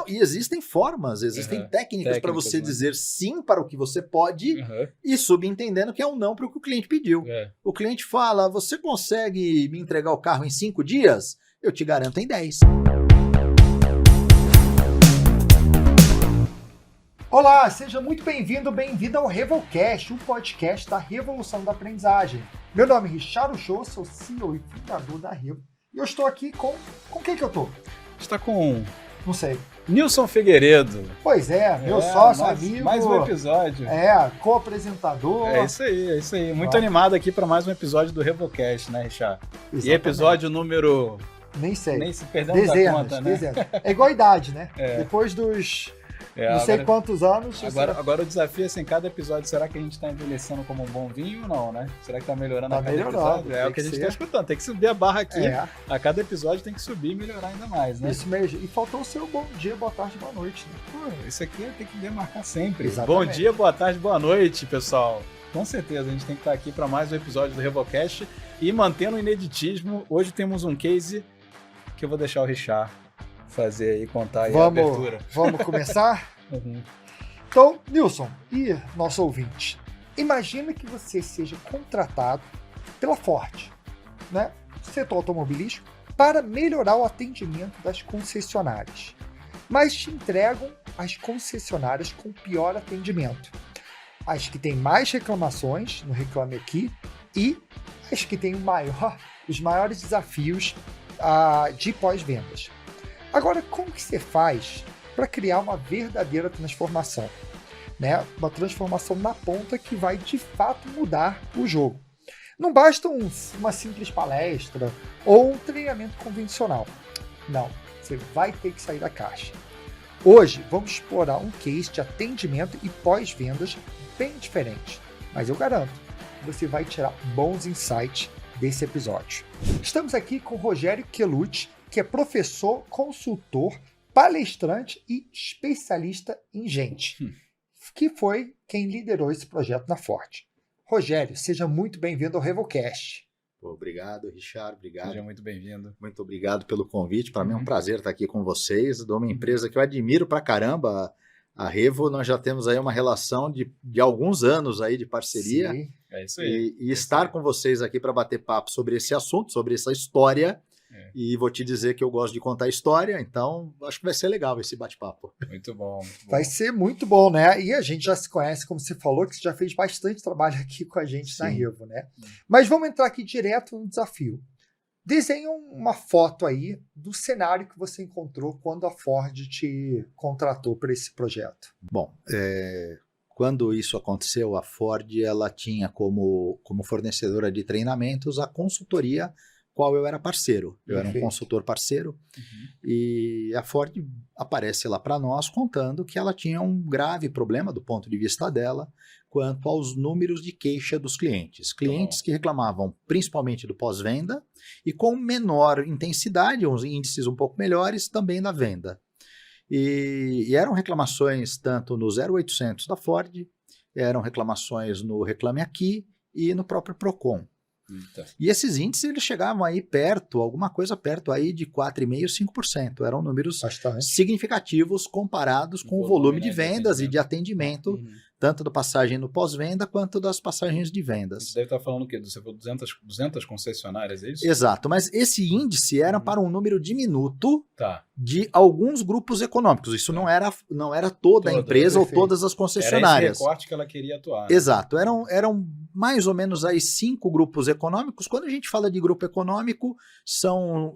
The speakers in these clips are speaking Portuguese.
e existem formas, existem técnicas para você dizer sim para o que você pode e subentendendo que é um não para o que o cliente pediu. O cliente fala, você consegue me entregar o carro em 5 dias? Eu te garanto em 10. Olá, seja muito bem-vindo, bem-vinda ao Revolcast, um podcast da Revolução da Aprendizagem. Meu nome é Richard Uchoa, sou CEO e fundador da Revo. E eu estou aqui com quem que eu tô? Está com... Não sei. Nilson Figueiredo. Pois é, meu sócio, amigo. Mais um episódio. Co-apresentador. É isso aí. Muito animado aqui para mais um episódio do Revolcast, né, Richard? Exatamente. E episódio número... Nem sei. Nem se perdemos a conta, né? Dezenas. É igual a idade, né? Depois dos... não sei quantos anos. Agora o desafio é assim, cada episódio, será que a gente está envelhecendo como um bom vinho ou não, né? Será que está melhorando a cada episódio? É o que a gente está escutando, tem que subir a barra aqui. A cada episódio tem que subir e melhorar ainda mais, né? Isso mesmo. E faltou o seu bom dia, boa tarde, boa noite. Né? Pô, isso aqui tem que demarcar sempre. Exatamente. Bom dia, boa tarde, boa noite, pessoal. Com certeza, a gente tem que estar aqui para mais um episódio do Revolcast e mantendo o ineditismo. Hoje temos um case que eu vou deixar o Richard fazer aí, contar aí a abertura. Vamos começar? Então, Nilson e nosso ouvinte, imagina que você seja contratado pela Ford, né, setor automobilístico, para melhorar o atendimento das concessionárias. Mas te entregam as concessionárias com pior atendimento. As que têm mais reclamações, no Reclame Aqui, e as que têm os maiores desafios de pós-vendas. Agora, como que você faz para criar uma verdadeira transformação? Né? Uma transformação na ponta que vai, de fato, mudar o jogo. Não basta uma simples palestra ou um treinamento convencional. Não, você vai ter que sair da caixa. Hoje, vamos explorar um case de atendimento e pós-vendas bem diferente. Mas eu garanto, você vai tirar bons insights desse episódio. Estamos aqui com o Rogério Quelucci, que é professor, consultor, palestrante e especialista em gente, que foi quem liderou esse projeto na Ford. Rogério, seja muito bem-vindo ao Revolcast. Obrigado, Richard. Obrigado. Seja muito bem-vindo. Muito obrigado pelo convite. Para mim é um prazer estar aqui com vocês, de uma empresa que eu admiro pra caramba. A Revo, nós já temos aí uma relação de alguns anos aí de parceria. Sim. É isso aí. E estar com vocês aqui para bater papo sobre esse assunto, sobre essa história. E vou te dizer que eu gosto de contar história, então acho que vai ser legal esse bate-papo. Muito bom. Vai ser muito bom, né? E a gente já se conhece, como você falou, que você já fez bastante trabalho aqui com a gente na Revo, né? Mas vamos entrar aqui direto no desafio. Desenha uma foto aí do cenário que você encontrou quando a Ford te contratou para esse projeto. Bom, quando isso aconteceu, a Ford ela tinha como fornecedora de treinamentos a consultoria qual eu era parceiro. Eu era um consultor parceiro e a Ford aparece lá para nós contando que ela tinha um grave problema do ponto de vista dela quanto aos números de queixa dos clientes. Clientes que reclamavam principalmente do pós-venda e com menor intensidade, uns índices um pouco melhores também na venda. E eram reclamações tanto no 0800 da Ford, eram reclamações no Reclame Aqui e no próprio Procon. E esses índices eles chegavam aí alguma coisa perto aí de 4,5%, 5%. Eram números significativos comparados com o volume de vendas e de atendimento, tanto da passagem no pós-venda quanto das passagens de vendas. Você deve estar falando o quê? Você falou 200 concessionárias, é isso? Exato, mas esse índice era para um número diminuto de alguns grupos econômicos. Isso não era toda a empresa ou todas as concessionárias. Era esse recorte que ela queria atuar. Né? Exato, eram mais ou menos aí 5 grupos econômicos. Quando a gente fala de grupo econômico, são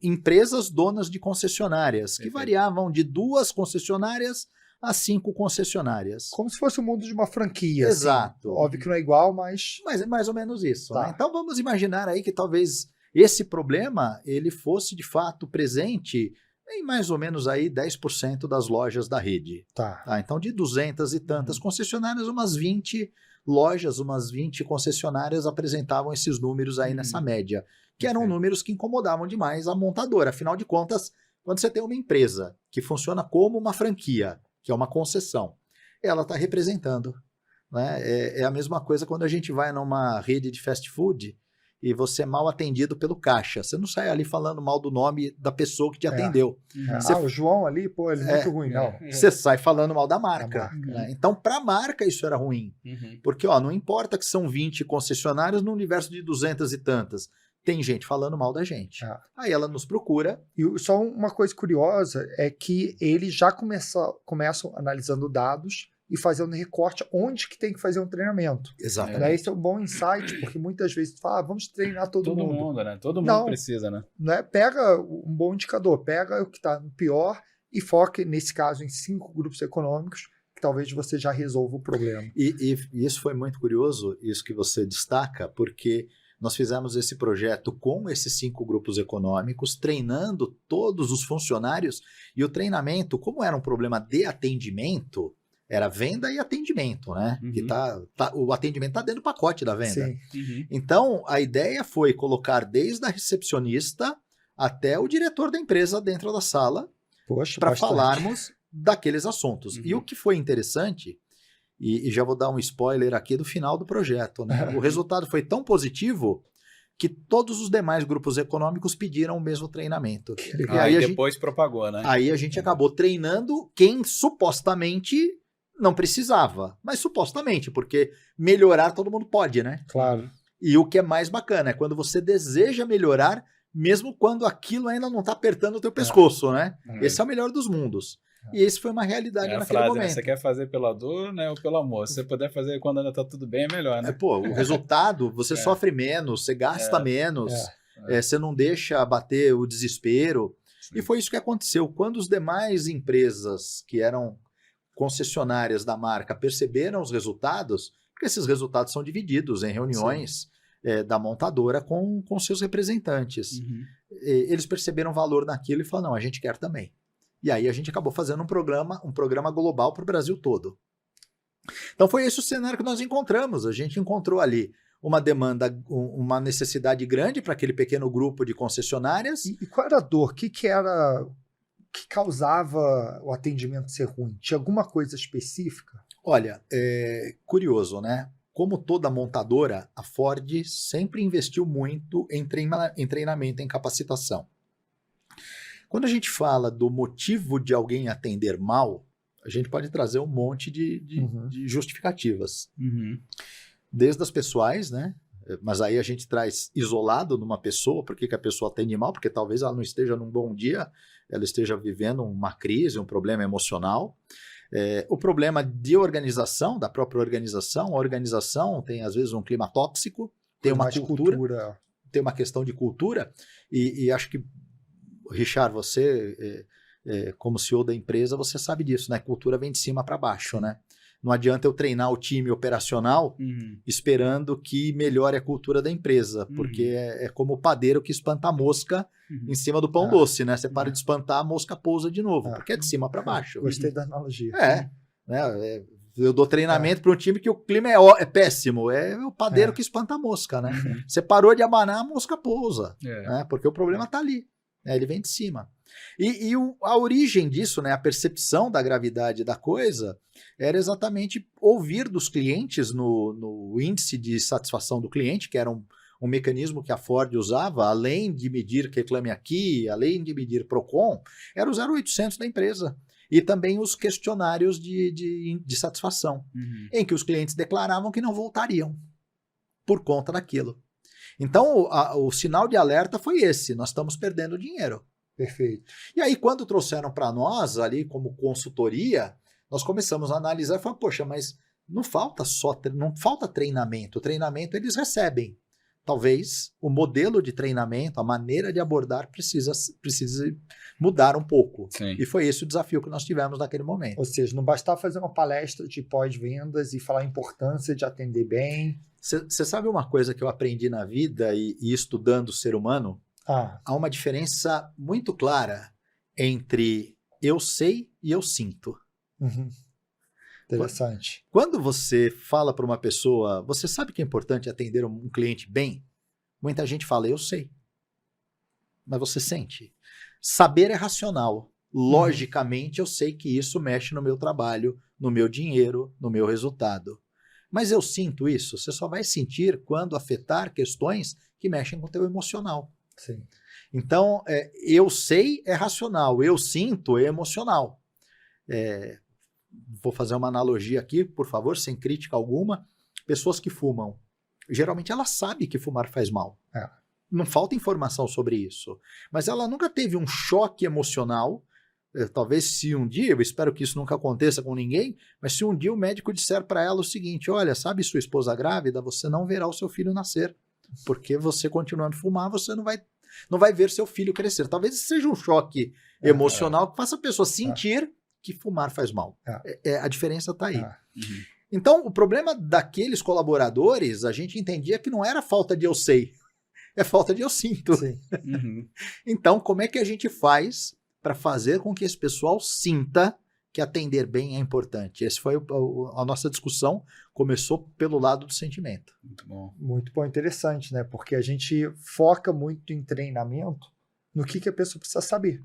empresas donas de concessionárias, que variavam de 2 concessionárias a 5 concessionárias. Como se fosse o mundo de uma franquia. Exato. Assim. Óbvio que não é igual, mas é mais ou menos isso. Né? Então vamos imaginar aí que talvez esse problema ele fosse de fato presente em mais ou menos aí 10% das lojas da rede. Então de 200 e tantas concessionárias, umas 20 lojas, umas 20 concessionárias apresentavam esses números aí nessa média, que eram números que incomodavam demais a montadora. Afinal de contas, quando você tem uma empresa que funciona como uma franquia, que é uma concessão, ela está representando. Né? É a mesma coisa quando a gente vai numa rede de fast food e você é mal atendido pelo caixa. Você não sai ali falando mal do nome da pessoa que te atendeu. Você, o João ali, pô, ele é muito ruim, não. Você sai falando mal da marca. Da marca. Né? Então, para a marca, isso era ruim. Porque não importa que são 20 concessionários no universo de 200 e tantas. Tem gente falando mal da gente. Aí ela nos procura. E só uma coisa curiosa é que eles já começam analisando dados e fazendo recorte onde que tem que fazer um treinamento. Exatamente. Esse é um bom insight, porque muitas vezes tu fala, vamos treinar todo mundo. Todo mundo, né? Todo mundo precisa, né? Pega um bom indicador, pega o que está no pior e foque, nesse caso, em 5 grupos econômicos, que talvez você já resolva o problema. E isso foi muito curioso, isso que você destaca, porque nós fizemos esse projeto com esses 5 grupos econômicos, treinando todos os funcionários, e o treinamento, como era um problema de atendimento, era venda e atendimento, né? Que o atendimento está dentro do pacote da venda. Então, a ideia foi colocar desde a recepcionista até o diretor da empresa dentro da sala para falarmos daqueles assuntos. E o que foi interessante, e já vou dar um spoiler aqui do final do projeto, né? O resultado foi tão positivo que todos os demais grupos econômicos pediram o mesmo treinamento. E aí depois propagou, né? Aí a gente acabou treinando quem supostamente não precisava, mas supostamente, porque melhorar todo mundo pode, né? Claro. E o que é mais bacana é quando você deseja melhorar, mesmo quando aquilo ainda não está apertando o teu pescoço, né? Esse é o melhor dos mundos. E esse foi uma realidade naquele frase, momento. Né? Você quer fazer pela dor, né, ou pelo amor? Se você puder fazer quando ainda está tudo bem, é melhor, né? O resultado, você sofre menos, você gasta menos, você não deixa bater o desespero. Sim. E foi isso que aconteceu. Quando as demais empresas que eram concessionárias da marca perceberam os resultados, porque esses resultados são divididos em reuniões da montadora com seus representantes. Eles perceberam valor naquilo e falaram, não, a gente quer também. E aí a gente acabou fazendo um programa global para o Brasil todo. Então foi esse o cenário que nós encontramos. A gente encontrou ali uma demanda, uma necessidade grande para aquele pequeno grupo de concessionárias. E qual era a dor? O que causava o atendimento ser ruim? Tinha alguma coisa específica? Olha, curioso, né? Como toda montadora, a Ford sempre investiu muito em treinamento, em capacitação. Quando a gente fala do motivo de alguém atender mal, a gente pode trazer um monte de justificativas. Desde as pessoais, né? Mas aí a gente traz isolado numa pessoa, por que a pessoa atende mal? Porque talvez ela não esteja num bom dia, ela esteja vivendo uma crise, um problema emocional. O problema de organização, da própria organização, a organização tem às vezes um clima tóxico, tem uma cultura, tem uma questão de cultura, e acho que, Richard, você, como CEO da empresa, você sabe disso, né? Cultura vem de cima para baixo, né? Não adianta eu treinar o time operacional esperando que melhore a cultura da empresa, porque é como o padeiro que espanta a mosca em cima do pão doce, né? Você para de espantar, a mosca pousa de novo, porque é de cima para baixo. Gostei da analogia. Né? Eu dou treinamento para um time que o clima é péssimo, é o padeiro que espanta a mosca, né? Você parou de abanar, a mosca pousa, né? Porque o problema está ali, né? Ele vem de cima. E a origem disso, né, a percepção da gravidade da coisa, era exatamente ouvir dos clientes no índice de satisfação do cliente, que era um mecanismo que a Ford usava, além de medir Reclame Aqui, além de medir Procon, era o 0800 da empresa. E também os questionários de satisfação, em que os clientes declaravam que não voltariam por conta daquilo. Então, o sinal de alerta foi esse, nós estamos perdendo dinheiro. Perfeito. E aí, quando trouxeram para nós, ali como consultoria, nós começamos a analisar e falamos, poxa, mas não falta treinamento. O treinamento eles recebem. Talvez o modelo de treinamento, a maneira de abordar precise mudar um pouco. Sim. E foi esse o desafio que nós tivemos naquele momento. Ou seja, não bastava fazer uma palestra de pós-vendas e falar a importância de atender bem. Você sabe uma coisa que eu aprendi na vida e estudando o ser humano? Há uma diferença muito clara entre eu sei e eu sinto. Interessante. Quando você fala para uma pessoa, você sabe que é importante atender um cliente bem? Muita gente fala, eu sei. Mas você sente. Saber é racional. Logicamente, eu sei que isso mexe no meu trabalho, no meu dinheiro, no meu resultado. Mas eu sinto isso. Você só vai sentir quando afetar questões que mexem com o teu emocional. Sim. Então, eu sei é racional, eu sinto é emocional. Vou fazer uma analogia aqui, por favor, sem crítica alguma. Pessoas que fumam, geralmente ela sabe que fumar faz mal. Não falta informação sobre isso. Mas ela nunca teve um choque emocional. Talvez se um dia, eu espero que isso nunca aconteça com ninguém, mas se um dia o médico disser para ela o seguinte, olha, sabe sua esposa grávida, você não verá o seu filho nascer, porque você continuando a fumar, você não vai ver seu filho crescer. Talvez seja um choque emocional que faça a pessoa sentir que fumar faz mal. A diferença está aí. Então, o problema daqueles colaboradores, a gente entendia que não era falta de eu sei, é falta de eu sinto. Então, como é que a gente faz para fazer com que esse pessoal sinta que atender bem é importante? Essa foi a nossa discussão, começou pelo lado do sentimento. Muito bom. Muito bom, interessante, né? Porque a gente foca muito em treinamento no que a pessoa precisa saber.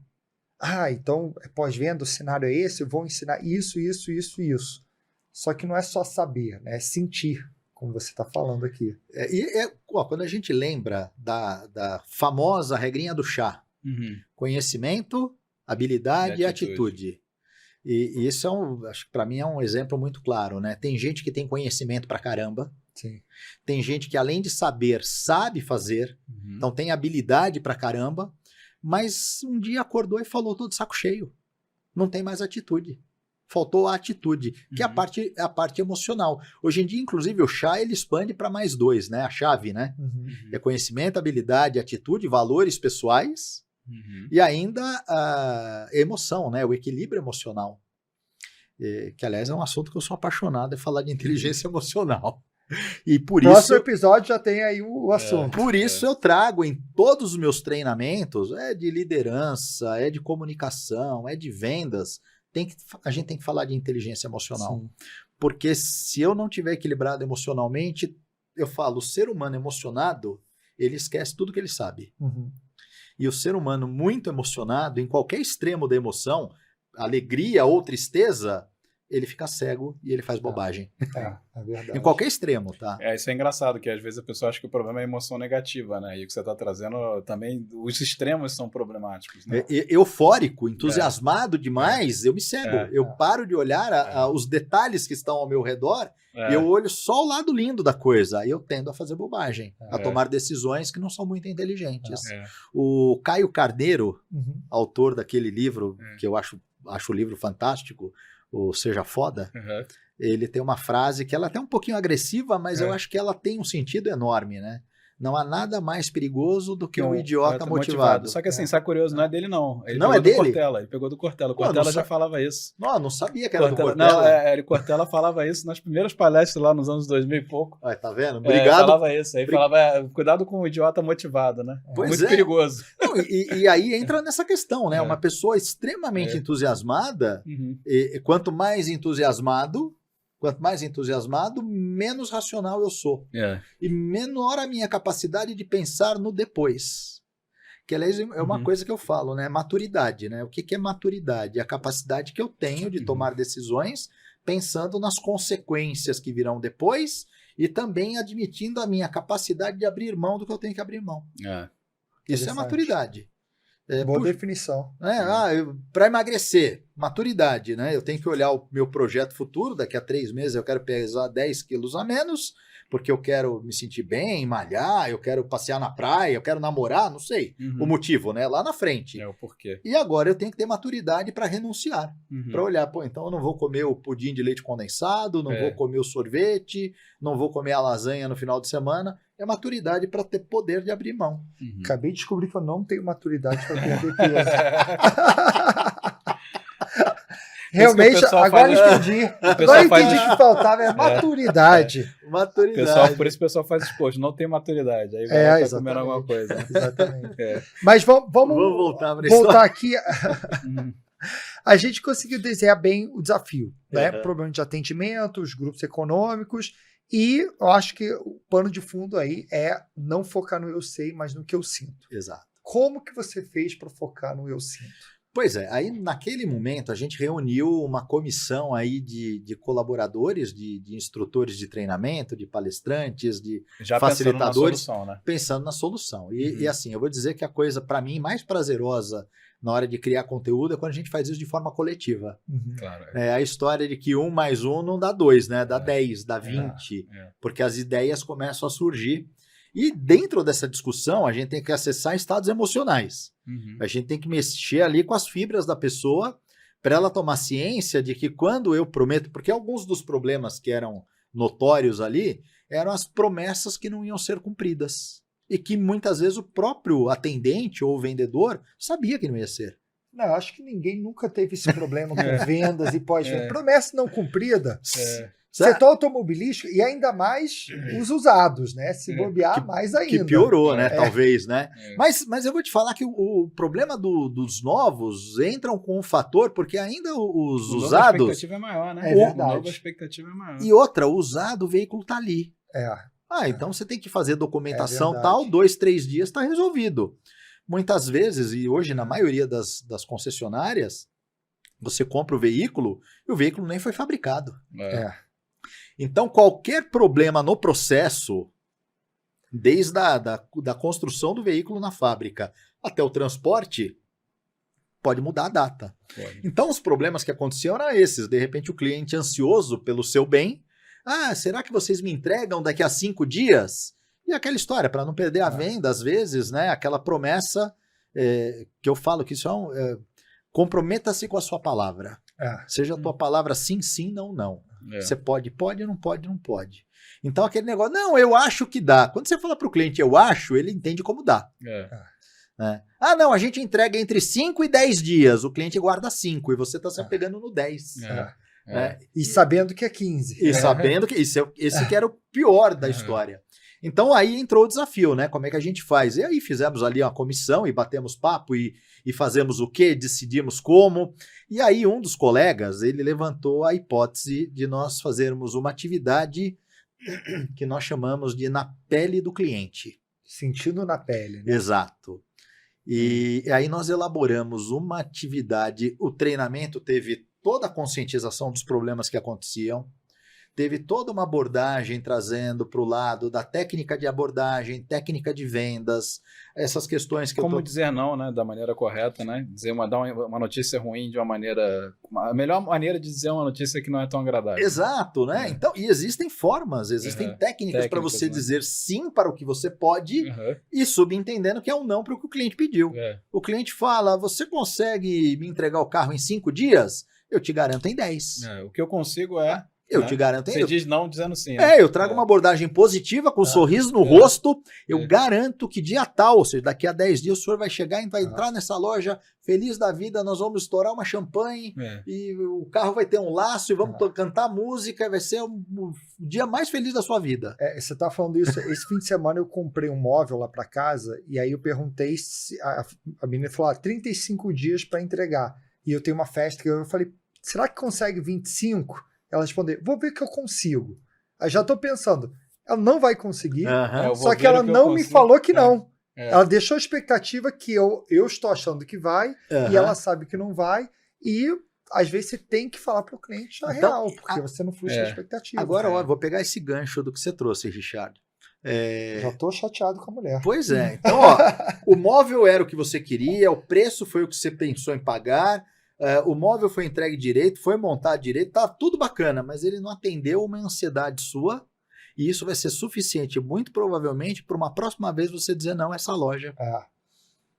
Então, pós-venda, o cenário é esse, eu vou ensinar isso, isso, isso e isso. Só que não é só saber, né? É sentir, como você está falando aqui. Quando a gente lembra da famosa regrinha do chá, conhecimento, habilidade e atitude. E isso acho que para mim é um exemplo muito claro, né? Tem gente que tem conhecimento pra caramba. Sim. Tem gente que além de saber, sabe fazer. Então tem habilidade pra caramba. Mas um dia acordou e falou todo saco cheio. Não tem mais atitude. Faltou a atitude, que é a parte emocional. Hoje em dia, inclusive, o chá ele expande para mais 2, né? A chave, né? É conhecimento, habilidade, atitude, valores pessoais. E ainda a emoção, né? O equilíbrio emocional. Que, aliás, é um assunto que eu sou apaixonado, é falar de inteligência emocional. E por Próximo isso, episódio já tem aí o assunto. Por isso eu trago em todos os meus treinamentos, de liderança, de comunicação, de vendas, a gente tem que falar de inteligência emocional. Sim. Porque se eu não tiver equilibrado emocionalmente, eu falo, o ser humano emocionado, ele esquece tudo que ele sabe. E o ser humano muito emocionado, em qualquer extremo da emoção, alegria ou tristeza, ele fica cego e ele faz bobagem. É verdade. Em qualquer extremo, tá? Isso é engraçado, que às vezes a pessoa acha que o problema é a emoção negativa, né? E o que você está trazendo também, os extremos são problemáticos, né? Eufórico, entusiasmado demais, eu me cego. Eu paro de olhar os detalhes que estão ao meu redor, eu olho só o lado lindo da coisa, aí eu tendo a fazer bobagem, a tomar decisões que não são muito inteligentes. O Caio Carneiro, autor daquele livro, que eu acho o livro fantástico, o Seja Foda, ele tem uma frase que ela é até um pouquinho agressiva, mas eu acho que ela tem um sentido enorme, né? Não há nada mais perigoso do que um idiota motivado. Só que assim, sabe curioso, não é dele não. Ele não pegou é dele? Cortella, ele pegou do Cortella. O Cortella já falava isso. Não sabia que era Cortella, do Cortella. Não, Cortella falava isso nas primeiras palestras lá nos anos 2000 e pouco. Tá vendo? Obrigado. Falava isso. Aí falava, cuidado com o idiota motivado, né? Muito perigoso. Não, e aí entra nessa questão, né? Uma pessoa extremamente entusiasmada, quanto mais entusiasmado, menos racional eu sou. E menor a minha capacidade de pensar no depois. Que, aliás, é uma coisa que eu falo, né? Maturidade, né? O que é maturidade? É a capacidade que eu tenho de tomar decisões pensando nas consequências que virão depois e também admitindo a minha capacidade de abrir mão do que eu tenho que abrir mão. Isso é maturidade. Boa definição. Para emagrecer, maturidade, né? Eu tenho que olhar o meu projeto futuro, daqui a 3 meses eu quero pesar 10 quilos a menos, porque eu quero me sentir bem, malhar, eu quero passear na praia, eu quero namorar, não sei o motivo, né? Lá na frente. O porquê. E agora eu tenho que ter maturidade para renunciar, para olhar, então eu não vou comer o pudim de leite condensado, não vou comer o sorvete, não vou comer a lasanha no final de semana. É maturidade para ter poder de abrir mão. Acabei de descobrir que eu não tenho maturidade para perder peso. Realmente, agora entendi. Agora entendi que faltava maturidade. Maturidade. Por isso o pessoal faz exposto, não tem maturidade. Aí vai comendo alguma coisa. Exatamente. Mas vamos voltar aqui. A gente conseguiu desenhar bem o desafio, né? Problema de atendimento, os grupos econômicos. E eu acho que o pano de fundo aí é não focar no eu sei, mas no que eu sinto. Exato. Como que você fez para focar no eu sinto? Pois é, aí naquele momento a gente reuniu uma comissão aí de colaboradores, de instrutores de treinamento, de palestrantes, de Já facilitadores, pensando na solução, né? pensando na solução. E assim, eu vou dizer que a coisa, para mim, mais prazerosa na hora de criar conteúdo é quando a gente faz isso de forma coletiva. Claro. É a história de que 1 mais 1 não dá 2, né? Dá 10, dá 20, porque as ideias começam a surgir. E dentro dessa discussão, a gente tem que acessar estados emocionais. A gente tem que mexer ali com as fibras da pessoa para ela tomar ciência de que quando eu prometo... Porque alguns dos problemas que eram notórios ali eram as promessas que não iam ser cumpridas. E que muitas vezes o próprio atendente ou vendedor sabia que não ia ser. Não, acho que ninguém nunca teve esse problema com vendas e pós-venda. Promessa não cumprida. Setor automobilístico, e ainda mais os usados, né? Se bobear, mais ainda. Que piorou, né? Talvez, né? Mas eu vou te falar que o problema dos novos entram com um fator, porque ainda os usados... A expectativa é maior, né? É verdade. A expectativa é maior. E outra, o usado, o veículo tá ali. Então você tem que fazer documentação tal, 2, 3 dias está resolvido. Muitas vezes, e hoje na maioria das concessionárias, você compra o veículo e o veículo nem foi fabricado. Então, qualquer problema no processo, desde da construção do veículo na fábrica até o transporte, pode mudar a data. Então, os problemas que aconteciam eram esses. De repente, o cliente ansioso pelo seu bem. Será que vocês me entregam daqui a 5 dias? E aquela história, para não perder a venda, às vezes, né? Aquela promessa que eu falo que isso comprometa-se com a sua palavra. Seja a tua palavra sim, sim, não, não. Você pode, não pode, não pode. Então aquele negócio, não, eu acho que dá. Quando você fala para o cliente eu acho, ele entende como dá. Não, a gente entrega entre 5 e 10 dias. O cliente guarda 5 e você está sempre pegando no 10. E sabendo que é 15. E sabendo que esse que era o pior da história. Então aí entrou o desafio, né? Como é que a gente faz? E aí fizemos ali uma comissão e batemos papo e fazemos o quê? Decidimos como. E aí um dos colegas, ele levantou a hipótese de nós fazermos uma atividade que nós chamamos de na pele do cliente. Sentindo na pele. Né? Exato. E aí nós elaboramos uma atividade, o treinamento teve toda a conscientização dos problemas que aconteciam, teve toda uma abordagem trazendo para o lado da técnica de abordagem, técnica de vendas, essas questões que Como dizer não, né, da maneira correta, né? Dar uma notícia ruim de uma maneira... A melhor maneira de dizer uma notícia que não é tão agradável. Exato, né? Então, e existem formas, existem técnicas para você dizer sim para o que você pode e subentendendo que é um não para o que o cliente pediu. O cliente fala, você consegue me entregar o carro em 5 dias? Eu te garanto em 10. O que eu consigo eu te garanto. Você diz não dizendo sim. Né? Eu trago uma abordagem positiva, com um sorriso no rosto. Eu garanto que dia tal, ou seja, daqui a 10 dias o senhor vai chegar e vai entrar nessa loja feliz da vida, nós vamos estourar uma champanhe e o carro vai ter um laço e vamos cantar música, vai ser o dia mais feliz da sua vida. Você tá falando isso, esse fim de semana eu comprei um móvel lá para casa e aí eu perguntei se a menina falou 35 dias para entregar. E eu tenho uma festa que eu falei, será que consegue 25? Ela respondeu, vou ver que eu consigo. Aí já tô pensando, ela não vai conseguir, só que ela não me falou que não. Ela deixou a expectativa que eu estou achando que vai, e ela sabe que não vai, e às vezes você tem que falar para o cliente a real, porque você não frustra a expectativa. Agora, vou pegar esse gancho do que você trouxe, Richard. Já tô chateado com a mulher. Pois é. Então, o móvel era o que você queria, o preço foi o que você pensou em pagar, o móvel foi entregue direito, foi montado direito, tá tudo bacana, mas ele não atendeu uma ansiedade sua e isso vai ser suficiente, muito provavelmente, para uma próxima vez você dizer não a essa loja.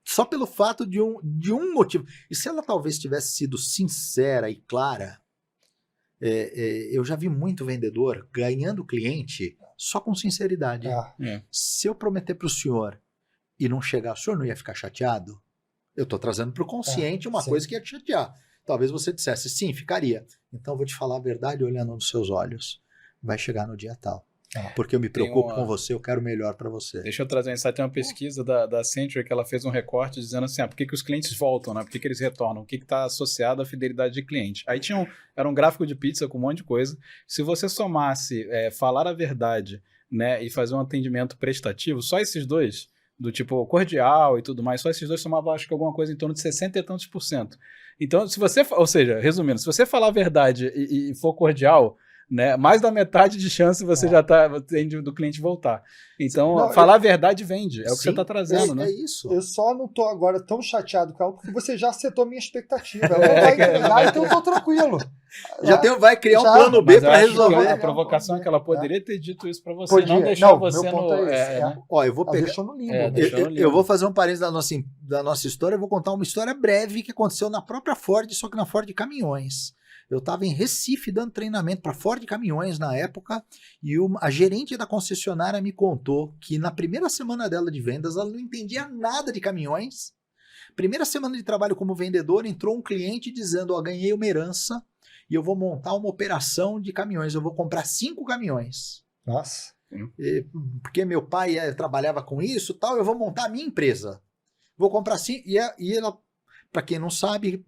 Só pelo fato de um motivo. E se ela talvez tivesse sido sincera e clara, eu já vi muito vendedor ganhando cliente só com sinceridade. Se eu prometer para o senhor e não chegar, o senhor não ia ficar chateado? Eu estou trazendo para o consciente uma coisa que ia te chatear. Talvez você dissesse, sim, ficaria. Então eu vou te falar a verdade olhando nos seus olhos. Vai chegar no dia tal. Porque eu me preocupo com você, eu quero o melhor para você. Deixa eu trazer um insight. Tem uma pesquisa da Century que ela fez um recorte dizendo assim, por que os clientes voltam, né? Por que eles retornam? O que está associado à fidelidade de cliente? Aí era um gráfico de pizza com um monte de coisa. Se você somasse falar a verdade, né, e fazer um atendimento prestativo, só esses dois, do tipo cordial e tudo mais, só esses dois somavam, acho que alguma coisa em torno de 60 e tantos %. Então, se você, ou seja, resumindo, se você falar a verdade e for cordial, né, mais da metade de chance você já tem do cliente voltar. Então, não, falar a verdade vende, é o que você está trazendo, né? É isso. Eu só não tô agora tão chateado com ela, porque você já setou minha expectativa. Ela não vai entregar, então eu tô tranquilo. Vai criar um plano B para resolver. A provocação é que ela poderia ter dito isso para você, Podia. não deixar você meu ponto no... é esse. né? Ó, eu vou pegar... Deixou no limbo. Eu vou fazer um parênteses da nossa história, eu vou contar uma história breve que aconteceu na própria Ford, só que na Ford Caminhões. Eu estava em Recife dando treinamento para Ford Caminhões na época e a gerente da concessionária me contou que na primeira semana dela de vendas ela não entendia nada de caminhões. Primeira semana de trabalho como vendedor, entrou um cliente dizendo, ó, ganhei uma herança e eu vou montar uma operação de caminhões, eu vou comprar 5 caminhões. Nossa. Porque meu pai trabalhava com isso, tal, eu vou montar a minha empresa. Vou comprar 5 e ela... Para quem não sabe,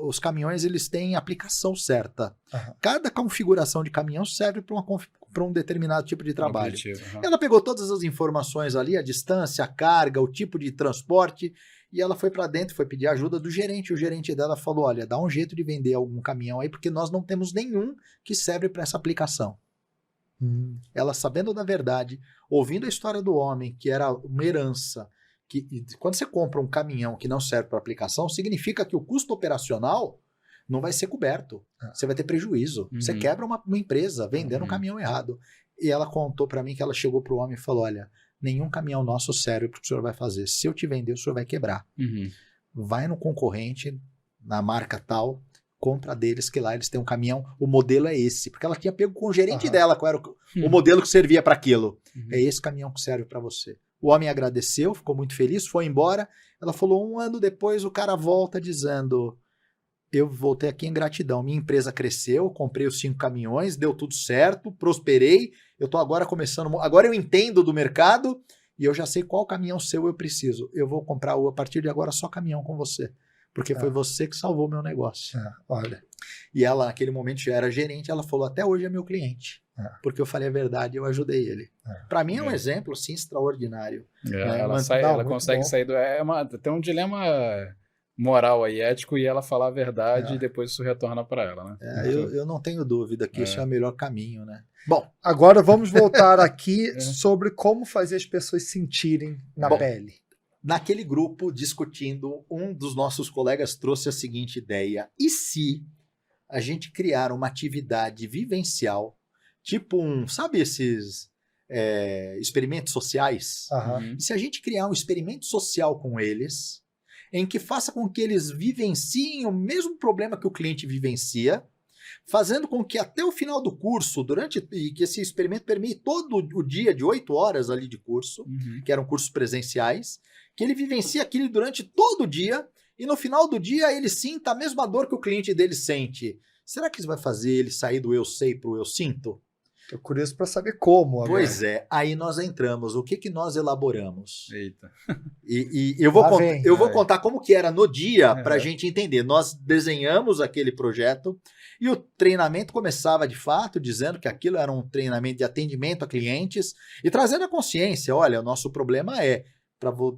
os caminhões eles têm aplicação certa. Uhum. Cada configuração de caminhão serve para um determinado tipo de trabalho. Uhum. Ela pegou todas as informações ali, a distância, a carga, o tipo de transporte, e ela foi para dentro, foi pedir ajuda do gerente. O gerente dela falou, olha, dá um jeito de vender algum caminhão aí, porque nós não temos nenhum que serve para essa aplicação. Ela sabendo da verdade, ouvindo a história do homem, que era uma herança, que quando você compra um caminhão que não serve para aplicação, significa que o custo operacional não vai ser coberto. Você vai ter prejuízo. Você quebra uma empresa vendendo um caminhão errado. E ela contou para mim que ela chegou para o homem e falou, olha, nenhum caminhão nosso serve para o que o senhor vai fazer. Se eu te vender, o senhor vai quebrar. Vai no concorrente, na marca tal, compra deles, que lá eles têm um caminhão, o modelo é esse. Porque ela tinha pego com o gerente dela, qual era o modelo que servia para aquilo. É esse caminhão que serve para você. O homem agradeceu, ficou muito feliz, foi embora. Ela falou, 1 ano depois o cara volta dizendo, eu voltei aqui em gratidão, minha empresa cresceu, comprei os 5 caminhões, deu tudo certo, prosperei, eu estou agora começando, agora eu entendo do mercado e eu já sei qual caminhão seu eu preciso. Eu vou comprar a partir de agora só caminhão com você, porque foi você que salvou meu negócio. Olha. E ela, naquele momento, já era gerente, ela falou, até hoje é meu cliente. Porque eu falei a verdade, eu ajudei ele. Para mim é um exemplo assim extraordinário. Ela consegue sair do... tem um dilema moral aí, ético, e ela falar a verdade e depois isso retorna para ela, né? Eu não tenho dúvida que isso é o melhor caminho, né? Bom, agora vamos voltar aqui sobre como fazer as pessoas sentirem na pele. Naquele grupo discutindo, um dos nossos colegas trouxe a seguinte ideia: e se a gente criar uma atividade vivencial, tipo sabe esses experimentos sociais? Se a gente criar um experimento social com eles, em que faça com que eles vivenciem o mesmo problema que o cliente vivencia, fazendo com que até o final do curso, e que esse experimento permeie todo o dia de 8 horas ali de curso, que eram cursos presenciais, que ele vivencie aquilo durante todo o dia, e no final do dia ele sinta a mesma dor que o cliente dele sente. Será que isso vai fazer ele sair do eu sei para o eu sinto? Tô curioso para saber como agora. Pois é, aí nós entramos. O que nós elaboramos? Eita. E eu vou contar como que era no dia para a gente entender. Nós desenhamos aquele projeto e o treinamento começava de fato dizendo que aquilo era um treinamento de atendimento a clientes e trazendo a consciência. Olha, o nosso problema é,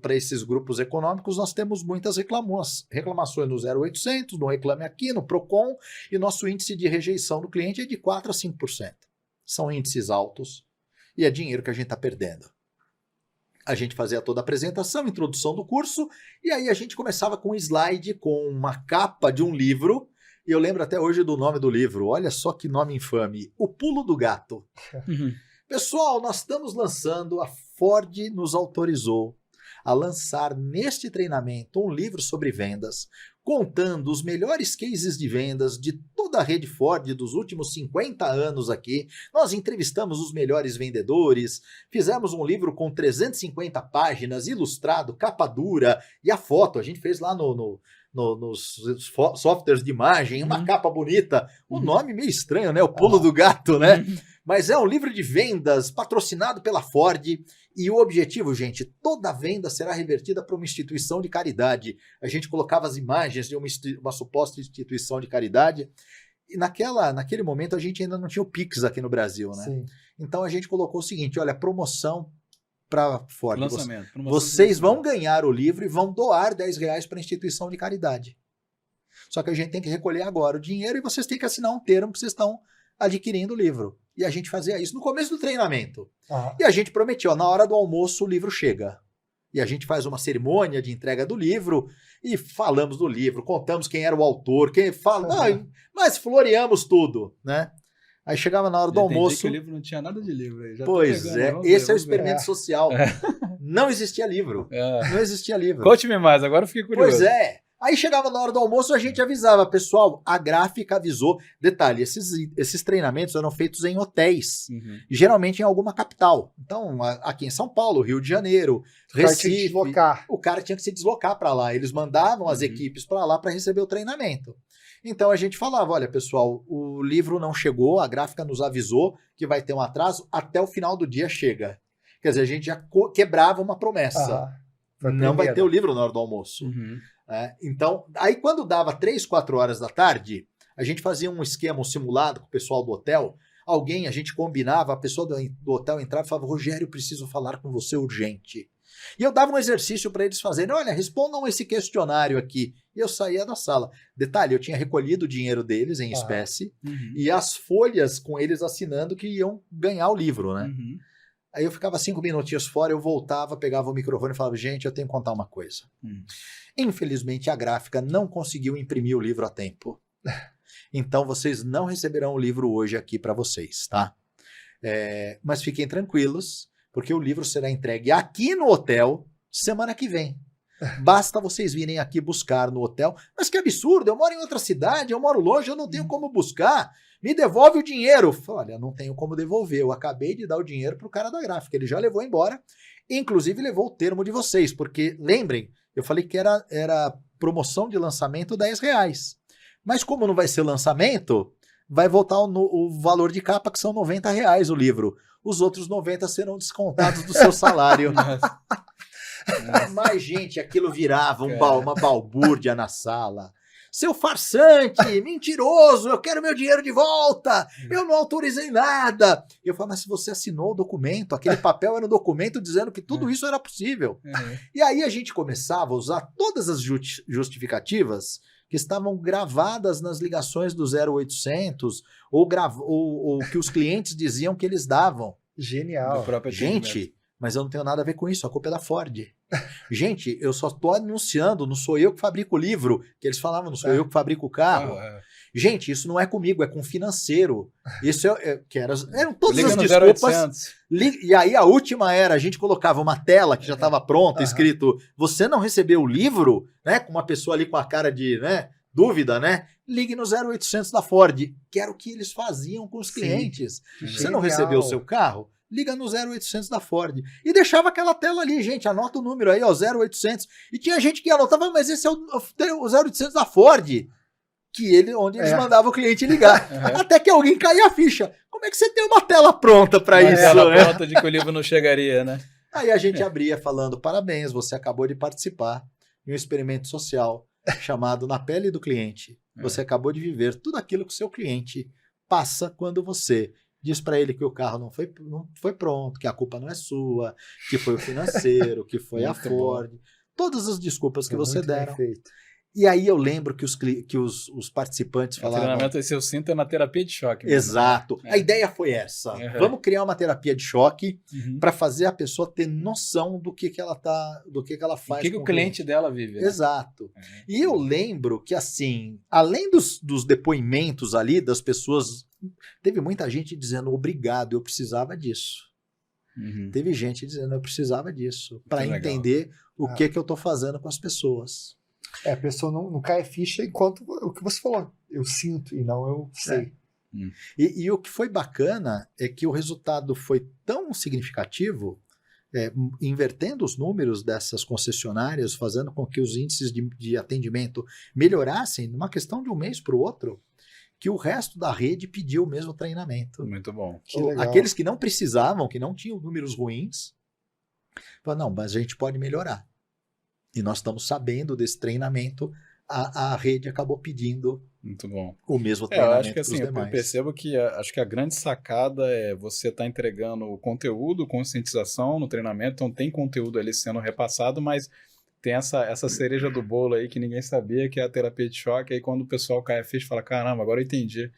para esses grupos econômicos, nós temos muitas reclamações no 0800, no Reclame Aqui, no Procon, e nosso índice de rejeição do cliente é de 4% a 5%. São índices altos e é dinheiro que a gente está perdendo. A gente fazia toda a apresentação, introdução do curso, e aí a gente começava com um slide com uma capa de um livro, e eu lembro até hoje do nome do livro, olha só que nome infame, O Pulo do Gato. Pessoal, nós estamos lançando, a Ford nos autorizou a lançar neste treinamento um livro sobre vendas, contando os melhores cases de vendas de toda a rede Ford dos últimos 50 anos aqui. Nós entrevistamos os melhores vendedores, fizemos um livro com 350 páginas, ilustrado, capa dura, e a foto, a gente fez lá nos softwares de imagem, uma capa bonita, um nome meio estranho, né? O Pulo do Gato, né? Mas é um livro de vendas patrocinado pela Ford e o objetivo, gente, toda venda será revertida para uma instituição de caridade. A gente colocava as imagens de uma suposta instituição de caridade e naquele momento a gente ainda não tinha o Pix aqui no Brasil, né? Sim. Então a gente colocou o seguinte, olha, promoção para Ford. Lançamento. Vocês vão ganhar o livro e vão doar R$10 para a instituição de caridade. Só que a gente tem que recolher agora o dinheiro e vocês têm que assinar um termo que vocês estão adquirindo o livro. E a gente fazia isso no começo do treinamento. E a gente prometia, na hora do almoço o livro chega. E a gente faz uma cerimônia de entrega do livro e falamos do livro, contamos quem era o autor, quem fala, mas floreamos tudo, né? Aí chegava na hora do almoço. Que o livro não tinha nada de livro aí. Já pois pegando, esse é o experimento social. Não existia livro. Não existia livro. Conte-me mais, agora eu fiquei curioso. Pois é. Aí chegava na hora do almoço, a gente avisava, pessoal, a gráfica avisou. Detalhe, esses treinamentos eram feitos em hotéis, geralmente em alguma capital. Então, aqui em São Paulo, Rio de Janeiro, Recife, o cara tinha que se deslocar para lá. Eles mandavam as equipes para lá para receber o treinamento. Então a gente falava, olha pessoal, o livro não chegou, a gráfica nos avisou que vai ter um atraso, até o final do dia chega. Quer dizer, a gente já quebrava uma promessa. Não vai ter o livro na hora do almoço. Então, aí quando dava 3, 4 horas da tarde, a gente fazia um esquema, um simulado com o pessoal do hotel. A gente combinava, a pessoa do hotel entrava e falava, Rogério, preciso falar com você urgente. E eu dava um exercício para eles fazerem, olha, respondam esse questionário aqui. E eu saía da sala. Detalhe, eu tinha recolhido o dinheiro deles em espécie e as folhas com eles assinando que iam ganhar o livro, né? Aí eu ficava 5 minutinhos fora, eu voltava, pegava o microfone e falava, gente, eu tenho que contar uma coisa. Infelizmente, a gráfica não conseguiu imprimir o livro a tempo. Então, vocês não receberão o livro hoje aqui para vocês, tá? Mas fiquem tranquilos, porque o livro será entregue aqui no hotel semana que vem. Basta vocês virem aqui buscar no hotel. Mas que absurdo, eu moro em outra cidade, eu moro longe, eu não tenho como buscar. Me devolve o dinheiro. Olha, não tenho como devolver, eu acabei de dar o dinheiro para o cara da gráfica, ele já levou embora, inclusive levou o termo de vocês, porque lembrem, eu falei que era promoção de lançamento R$10. Mas como não vai ser lançamento, vai voltar o valor de capa, que são R$90 o livro. Os outros 90 serão descontados do seu salário. Mas, gente, aquilo virava uma balbúrdia na sala. Seu farsante, mentiroso, eu quero meu dinheiro de volta, eu não autorizei nada. Eu falo, mas se você assinou o documento, aquele papel era um documento dizendo que tudo isso era possível. E aí a gente começava a usar todas as justificativas que estavam gravadas nas ligações do 0800 ou que os clientes diziam que eles davam. Genial. Gente, mas eu não tenho nada a ver com isso, a culpa é da Ford. Gente, eu só estou anunciando, não sou eu que fabrico o livro, que eles falavam, não sou eu que fabrico o carro. Gente, isso não é comigo, é com o financeiro. Isso eram todas as desculpas. E aí a última era, a gente colocava uma tela que já estava pronta, escrito, você não recebeu o livro, né? Com uma pessoa ali com a cara de, né, dúvida, né? Ligue no 0800 da Ford, que era o que eles faziam com os clientes. Você não recebeu o seu carro? Liga no 0800 da Ford. E deixava aquela tela ali, gente, anota o número aí, ó, 0800. E tinha gente que anotava, mas esse é o 0800 da Ford, onde eles mandavam o cliente ligar. Até que alguém caía a ficha. Como é que você tem uma tela pronta para isso? Tela né? pronta de que o livro não chegaria, né? Aí a gente abria falando, parabéns, você acabou de participar de um experimento social chamado Na Pele do Cliente. Você acabou de viver tudo aquilo que o seu cliente passa quando você diz para ele que o carro não foi pronto, que a culpa não é sua, que foi o financeiro, que foi a Ford. Todas as desculpas que você deram. E aí eu lembro que os participantes falavam... O treinamento, esse eu sinto, é uma terapia de choque. Exato. A ideia foi essa. Vamos criar uma terapia de choque para fazer a pessoa ter noção do que ela faz. O que o cliente dela vive. Né? Exato. E eu lembro que, assim, além dos depoimentos ali, das pessoas... Teve muita gente dizendo, obrigado, eu precisava disso. Teve gente dizendo, eu precisava disso. Para entender o que eu estou fazendo com as pessoas. A pessoa não cai a ficha enquanto o que você falou. Eu sinto e não eu sei. E o que foi bacana é que o resultado foi tão significativo, invertendo os números dessas concessionárias, fazendo com que os índices de atendimento melhorassem numa questão de um mês para o outro, que o resto da rede pediu o mesmo treinamento. Muito bom. Aqueles que não precisavam, que não tinham números ruins, falaram, não, mas a gente pode melhorar. E nós estamos sabendo desse treinamento a rede acabou pedindo Muito bom. o mesmo Eu treinamento acho que dos assim, eu demais. percebo que acho que a grande sacada é você estar entregando o conteúdo, conscientização no treinamento, então tem conteúdo ali sendo repassado, mas tem essa cereja do bolo aí que ninguém sabia, que é a terapia de choque, aí quando o pessoal cai a ficha, fala, caramba, agora eu entendi.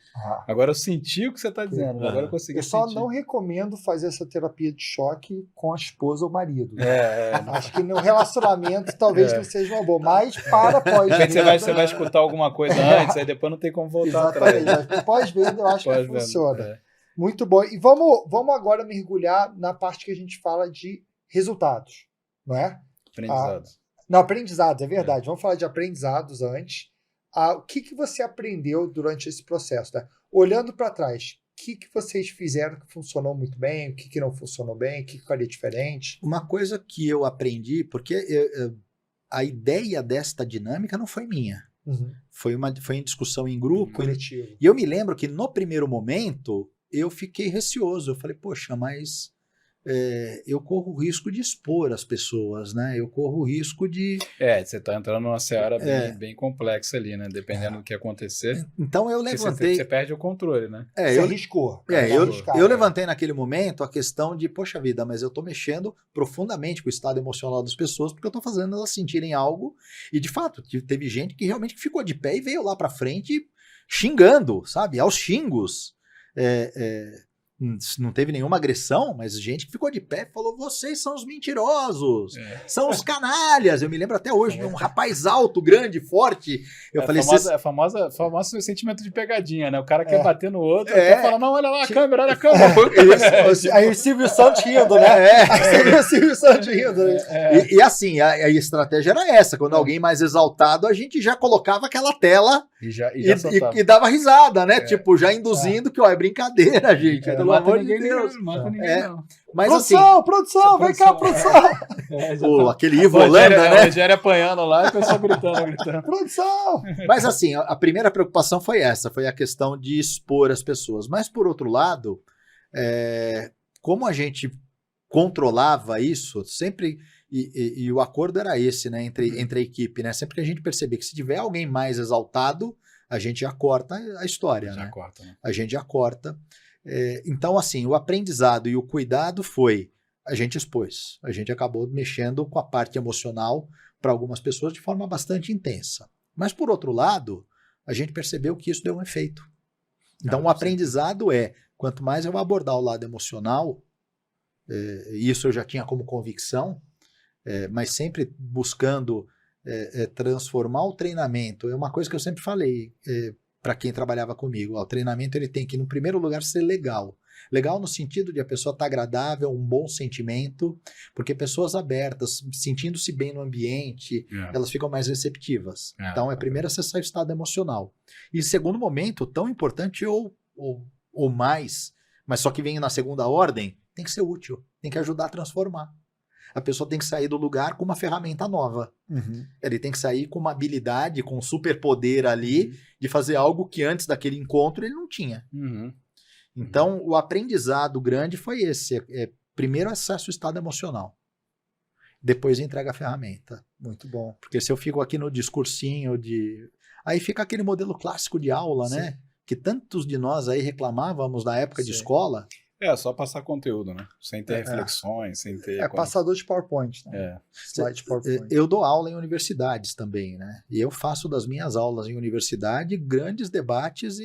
Agora eu senti o que você está dizendo, agora eu consegui Eu só sentir. não recomendo fazer essa terapia de choque com a esposa ou marido. Não. Acho que no relacionamento talvez não seja uma boa, mas para De repente pós-venda... você vai escutar alguma coisa antes, aí depois não tem como voltar atrás. Exatamente, mas pós-venda eu acho que Pós-venda, funciona. Muito bom. E vamos agora mergulhar na parte que a gente fala de resultados, não é? Aprendizado. Não, aprendizados, é verdade. Vamos falar de aprendizados antes. O que você aprendeu durante esse processo? Né? Olhando para trás, o que vocês fizeram que funcionou muito bem, o que não funcionou bem, o que faria diferente? Uma coisa que eu aprendi, porque a ideia desta dinâmica não foi minha. Foi em discussão em grupo. Coletivo. E eu me lembro que no primeiro momento eu fiquei receoso. Eu falei, poxa, mas eu corro o risco de expor as pessoas, né? Eu corro o risco de... Você está entrando numa seara bem complexa ali, né? Dependendo do que acontecer. Então eu levantei... Você perde o controle, né? Você arriscou. Eu levantei naquele momento a questão de, poxa vida, mas eu estou mexendo profundamente com o estado emocional das pessoas porque eu estou fazendo elas sentirem algo. E de fato, teve gente que realmente ficou de pé e veio lá para frente xingando, sabe? Aos xingos. Não teve nenhuma agressão, mas gente que ficou de pé e falou, vocês são os mentirosos, são os canalhas. Eu me lembro até hoje de um rapaz alto, grande, forte. Eu falei, famoso sentimento de pegadinha, né? O cara quer bater no outro, quer falar, não, olha lá a câmera, olha a câmera. Aí o Silvio Santos rindo, né? O Silvio Santos rindo. E assim, a estratégia era essa, quando alguém mais exaltado, a gente já colocava aquela tela e dava risada, né? Tipo, já induzindo que, ó, é brincadeira, gente. Pelo amor de Deus. Não mata ninguém, não. Mas, produção, vem cá, produção. Aquele Ivo Holanda, né? O Rogério apanhando lá e o pessoal gritando. Produção! Mas assim, a primeira preocupação foi essa, foi a questão de expor as pessoas. Mas por outro lado, como a gente controlava isso, sempre, e o acordo era esse, né, entre a equipe, né? Sempre que a gente perceber que se tiver alguém mais exaltado, a gente já corta a história, né? A gente já corta. Então, assim, o aprendizado e o cuidado foi, a gente expôs, a gente acabou mexendo com a parte emocional para algumas pessoas de forma bastante intensa. Mas, por outro lado, a gente percebeu que isso deu um efeito. Então, o aprendizado quanto mais eu abordar o lado emocional, isso eu já tinha como convicção, mas sempre buscando transformar o treinamento, é uma coisa que eu sempre falei, para quem trabalhava comigo, o treinamento ele tem que, no primeiro lugar, ser legal. Legal no sentido de a pessoa estar agradável, um bom sentimento, porque pessoas abertas, sentindo-se bem no ambiente, elas ficam mais receptivas. Então, primeiro acessar o estado emocional. E segundo momento, tão importante ou mais, mas só que vem na segunda ordem, tem que ser útil, tem que ajudar a transformar. A pessoa tem que sair do lugar com uma ferramenta nova. Ele tem que sair com uma habilidade, com um superpoder ali, de fazer algo que antes daquele encontro ele não tinha. Então, o aprendizado grande foi esse. Primeiro, acesso ao estado emocional. Depois, entrega a ferramenta. Muito bom. Porque se eu fico aqui no discursinho aí fica aquele modelo clássico de aula, né? Que tantos de nós aí reclamávamos da época de escola. Só passar conteúdo, né? Sem ter reflexões, sem ter... passador de PowerPoint, né? Slide de PowerPoint. Eu dou aula em universidades também, né? E eu faço das minhas aulas em universidade grandes debates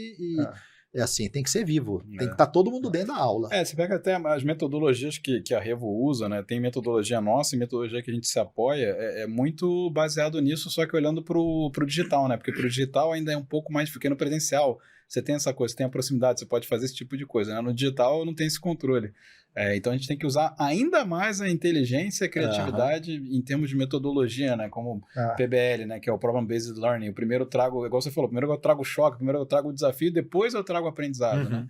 assim, tem que ser vivo. Tem que estar todo mundo dentro da aula. Você pega até as metodologias que a Revo usa, né? Tem metodologia nossa e metodologia que a gente se apoia, é muito baseado nisso, só que olhando pro digital, né? Porque pro digital ainda é um pouco mais pequeno presencial. Você tem essa coisa, você tem a proximidade, você pode fazer esse tipo de coisa, né? No digital não tem esse controle. Então a gente tem que usar ainda mais a inteligência e a criatividade em termos de metodologia, né? Como PBL, né? Que é o Problem Based Learning. O primeiro eu trago, igual você falou, primeiro eu trago o choque, primeiro eu trago o desafio, depois eu trago o aprendizado, né?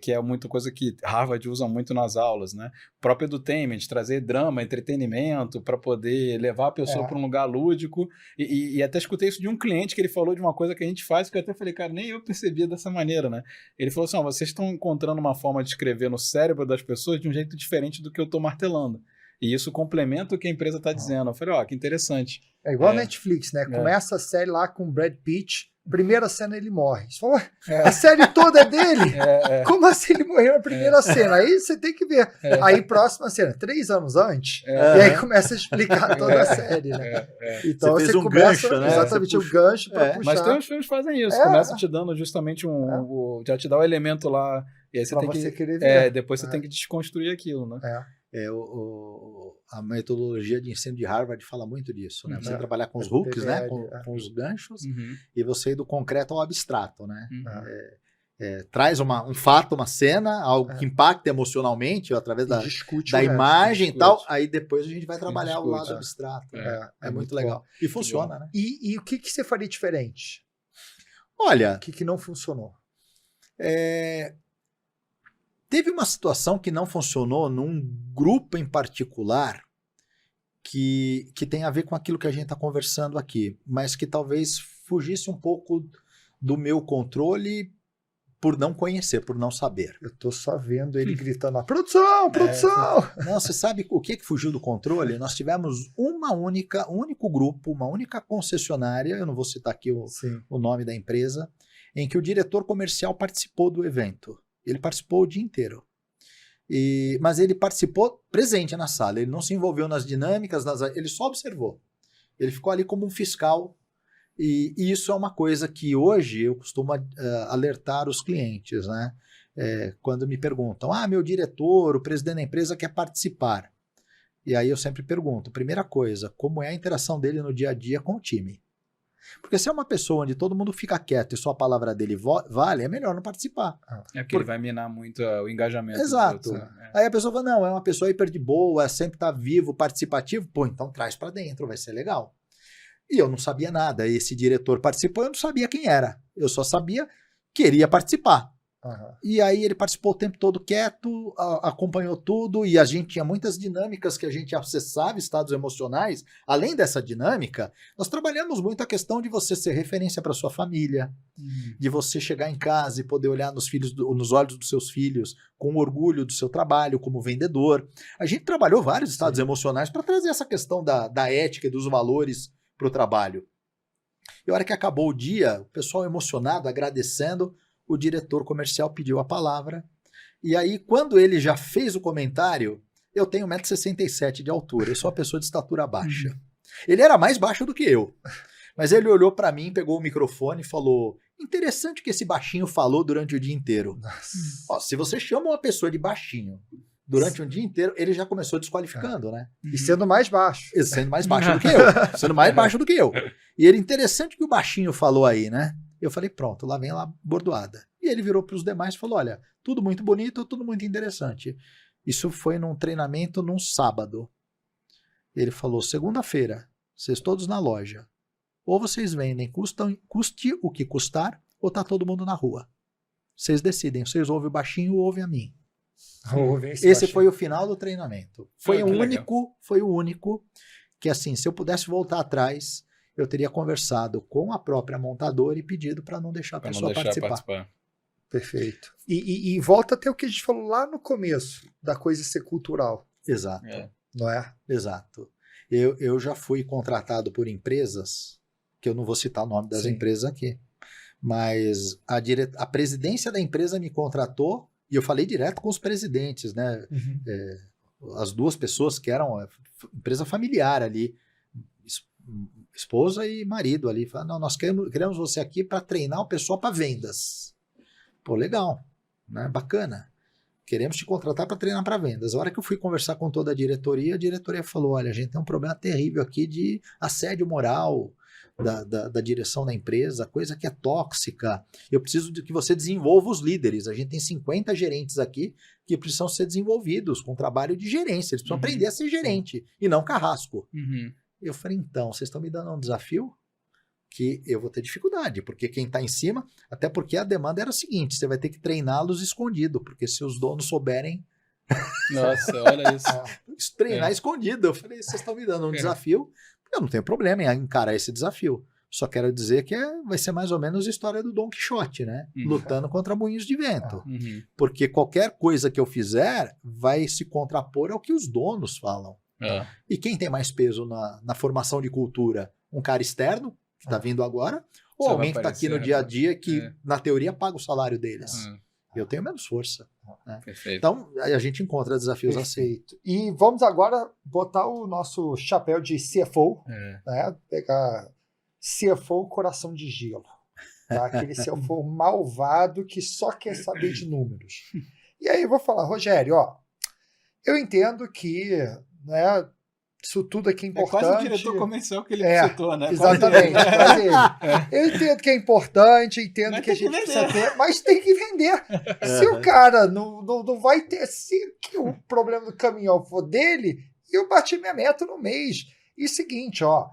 Que é muita coisa que Harvard usa muito nas aulas, né? O próprio edutainment, trazer drama, entretenimento para poder levar a pessoa para um lugar lúdico. E até escutei isso de um cliente que ele falou de uma coisa que a gente faz, que eu até falei, cara, nem eu percebia dessa maneira, né? Ele falou assim, vocês estão encontrando uma forma de escrever no cérebro das pessoas de um jeito diferente do que eu estou martelando. E isso complementa o que a empresa está dizendo. Eu falei, ó, que interessante. É igual a Netflix, né? Começa a série lá com o Brad Pitt, primeira cena ele morre. Você fala, a série toda é dele? Como assim ele morreu na primeira cena? Aí você tem que ver. Aí próxima cena, 3 anos antes, e aí começa a explicar toda a série, né? Então você fez um começa, gancho, né? exatamente, o gancho para puxar. Mas tem uns filmes que fazem isso, começa te dando justamente já te dá o elemento lá, e aí você tem que querer ver. depois você tem que desconstruir aquilo, né? A metodologia de ensino de Harvard fala muito disso, né? Você trabalhar com os hooks, né? Com os ganchos, e você ir do concreto ao abstrato, né? Traz um fato, uma cena, algo que impacta emocionalmente através da imagem e tal, aí depois a gente vai trabalhar o lado abstrato. É muito legal. E funciona, né? E o que você faria diferente? Olha... O que não funcionou? Teve uma situação que não funcionou num grupo em particular que tem a ver com aquilo que a gente está conversando aqui, mas que talvez fugisse um pouco do meu controle por não conhecer, por não saber. Eu tô só vendo ele gritando lá, produção! Não, você sabe o que fugiu do controle? Nós tivemos um único grupo, uma única concessionária, eu não vou citar aqui o nome da empresa, em que o diretor comercial participou do evento. Ele participou o dia inteiro. Mas ele participou presente na sala. Ele não se envolveu nas dinâmicas, ele só observou. Ele ficou ali como um fiscal. E isso é uma coisa que hoje eu costumo alertar os clientes, né? Quando me perguntam, meu diretor, o presidente da empresa quer participar. E aí eu sempre pergunto, primeira coisa, como é a interação dele no dia a dia com o time? Porque se é uma pessoa onde todo mundo fica quieto e só a palavra dele vale, é melhor não participar. Porque ele vai minar muito o engajamento. Exato. Aí a pessoa fala, não, é uma pessoa hiper de boa, sempre tá vivo, participativo. Pô, então traz pra dentro, vai ser legal. E eu não sabia nada. Esse diretor participou, eu não sabia quem era. Eu só sabia que ele ia participar. E aí ele participou o tempo todo quieto, acompanhou tudo, e a gente tinha muitas dinâmicas que a gente acessava, estados emocionais. Além dessa dinâmica, nós trabalhamos muito a questão de você ser referência para sua família, de você chegar em casa e poder olhar nos olhos dos seus filhos com orgulho do seu trabalho como vendedor. A gente trabalhou vários estados emocionais para trazer essa questão da ética e dos valores para o trabalho. E a hora que acabou o dia, o pessoal emocionado, agradecendo, o diretor comercial pediu a palavra, e aí quando ele já fez o comentário, eu tenho 1,67 m de altura, eu sou uma pessoa de estatura baixa. Ele era mais baixo do que eu, mas ele olhou para mim, pegou o microfone e falou, interessante o que esse baixinho falou durante o dia inteiro. Ó, se você chama uma pessoa de baixinho durante um dia inteiro, ele já começou desqualificando, né? E sendo mais baixo. Sendo mais baixo do que eu, sendo mais baixo do que eu. E ele, interessante o que o baixinho falou aí, né? Eu falei, pronto, lá vem a bordoada. E ele virou para os demais e falou, olha, tudo muito bonito, tudo muito interessante. Isso foi num treinamento num sábado. Ele falou, segunda-feira, vocês todos na loja. Ou vocês vendem, custe o que custar, ou tá todo mundo na rua. Vocês decidem, vocês ouvem o baixinho ou ouvem a mim. Esse foi o final do treinamento. Foi o único que, assim, se eu pudesse voltar atrás, eu teria conversado com a própria montadora e pedido para não deixar a pessoa participar. Perfeito. E volta até o que a gente falou lá no começo, da coisa ser cultural. Exato. Não é? Exato. Eu já fui contratado por empresas, que eu não vou citar o nome das empresas aqui, mas a presidência da empresa me contratou e eu falei direto com os presidentes, né? As duas pessoas que eram empresa familiar ali, esposa e marido ali, falaram, não, nós queremos você aqui para treinar o pessoal para vendas. Pô, legal, né? Bacana. Queremos te contratar para treinar para vendas. A hora que eu fui conversar com toda a diretoria falou, olha, a gente tem um problema terrível aqui de assédio moral da direção da empresa, coisa que é tóxica. Eu preciso de que você desenvolva os líderes. A gente tem 50 gerentes aqui que precisam ser desenvolvidos com trabalho de gerência. Eles precisam aprender a ser gerente e não carrasco. Eu falei, então, vocês estão me dando um desafio que eu vou ter dificuldade, porque quem está em cima, até porque a demanda era o seguinte, você vai ter que treiná-los escondido, porque se os donos souberem... Nossa, olha isso. Treinar escondido. Eu falei, vocês estão me dando um desafio, eu não tenho problema em encarar esse desafio. Só quero dizer que vai ser mais ou menos a história do Dom Quixote, né? Lutando contra moinhos de vento. Porque qualquer coisa que eu fizer vai se contrapor ao que os donos falam. E quem tem mais peso na formação de cultura? Um cara externo, que está vindo agora, ou Só alguém vai que está aqui no aparecer, dia a dia, que É. na teoria paga o salário deles. Eu tenho menos força. Perfeito. Então, a gente encontra desafios assim. Perfeito. E vamos agora botar o nosso chapéu de CFO, né? Pegar CFO coração de gelo. Tá? Aquele CFO malvado que só quer saber de números. E aí eu vou falar, Rogério, ó, eu entendo que, né, isso tudo aqui é importante. Quase o diretor comercial que ele citou, né? Exatamente, quase ele. Eu entendo que é importante, entendo Mas que a tem que gente precisa vender. ter, mas tem que vender. Se o cara não vai ter, se o problema do caminhão for dele, eu bati minha meta no mês. E seguinte, ó, o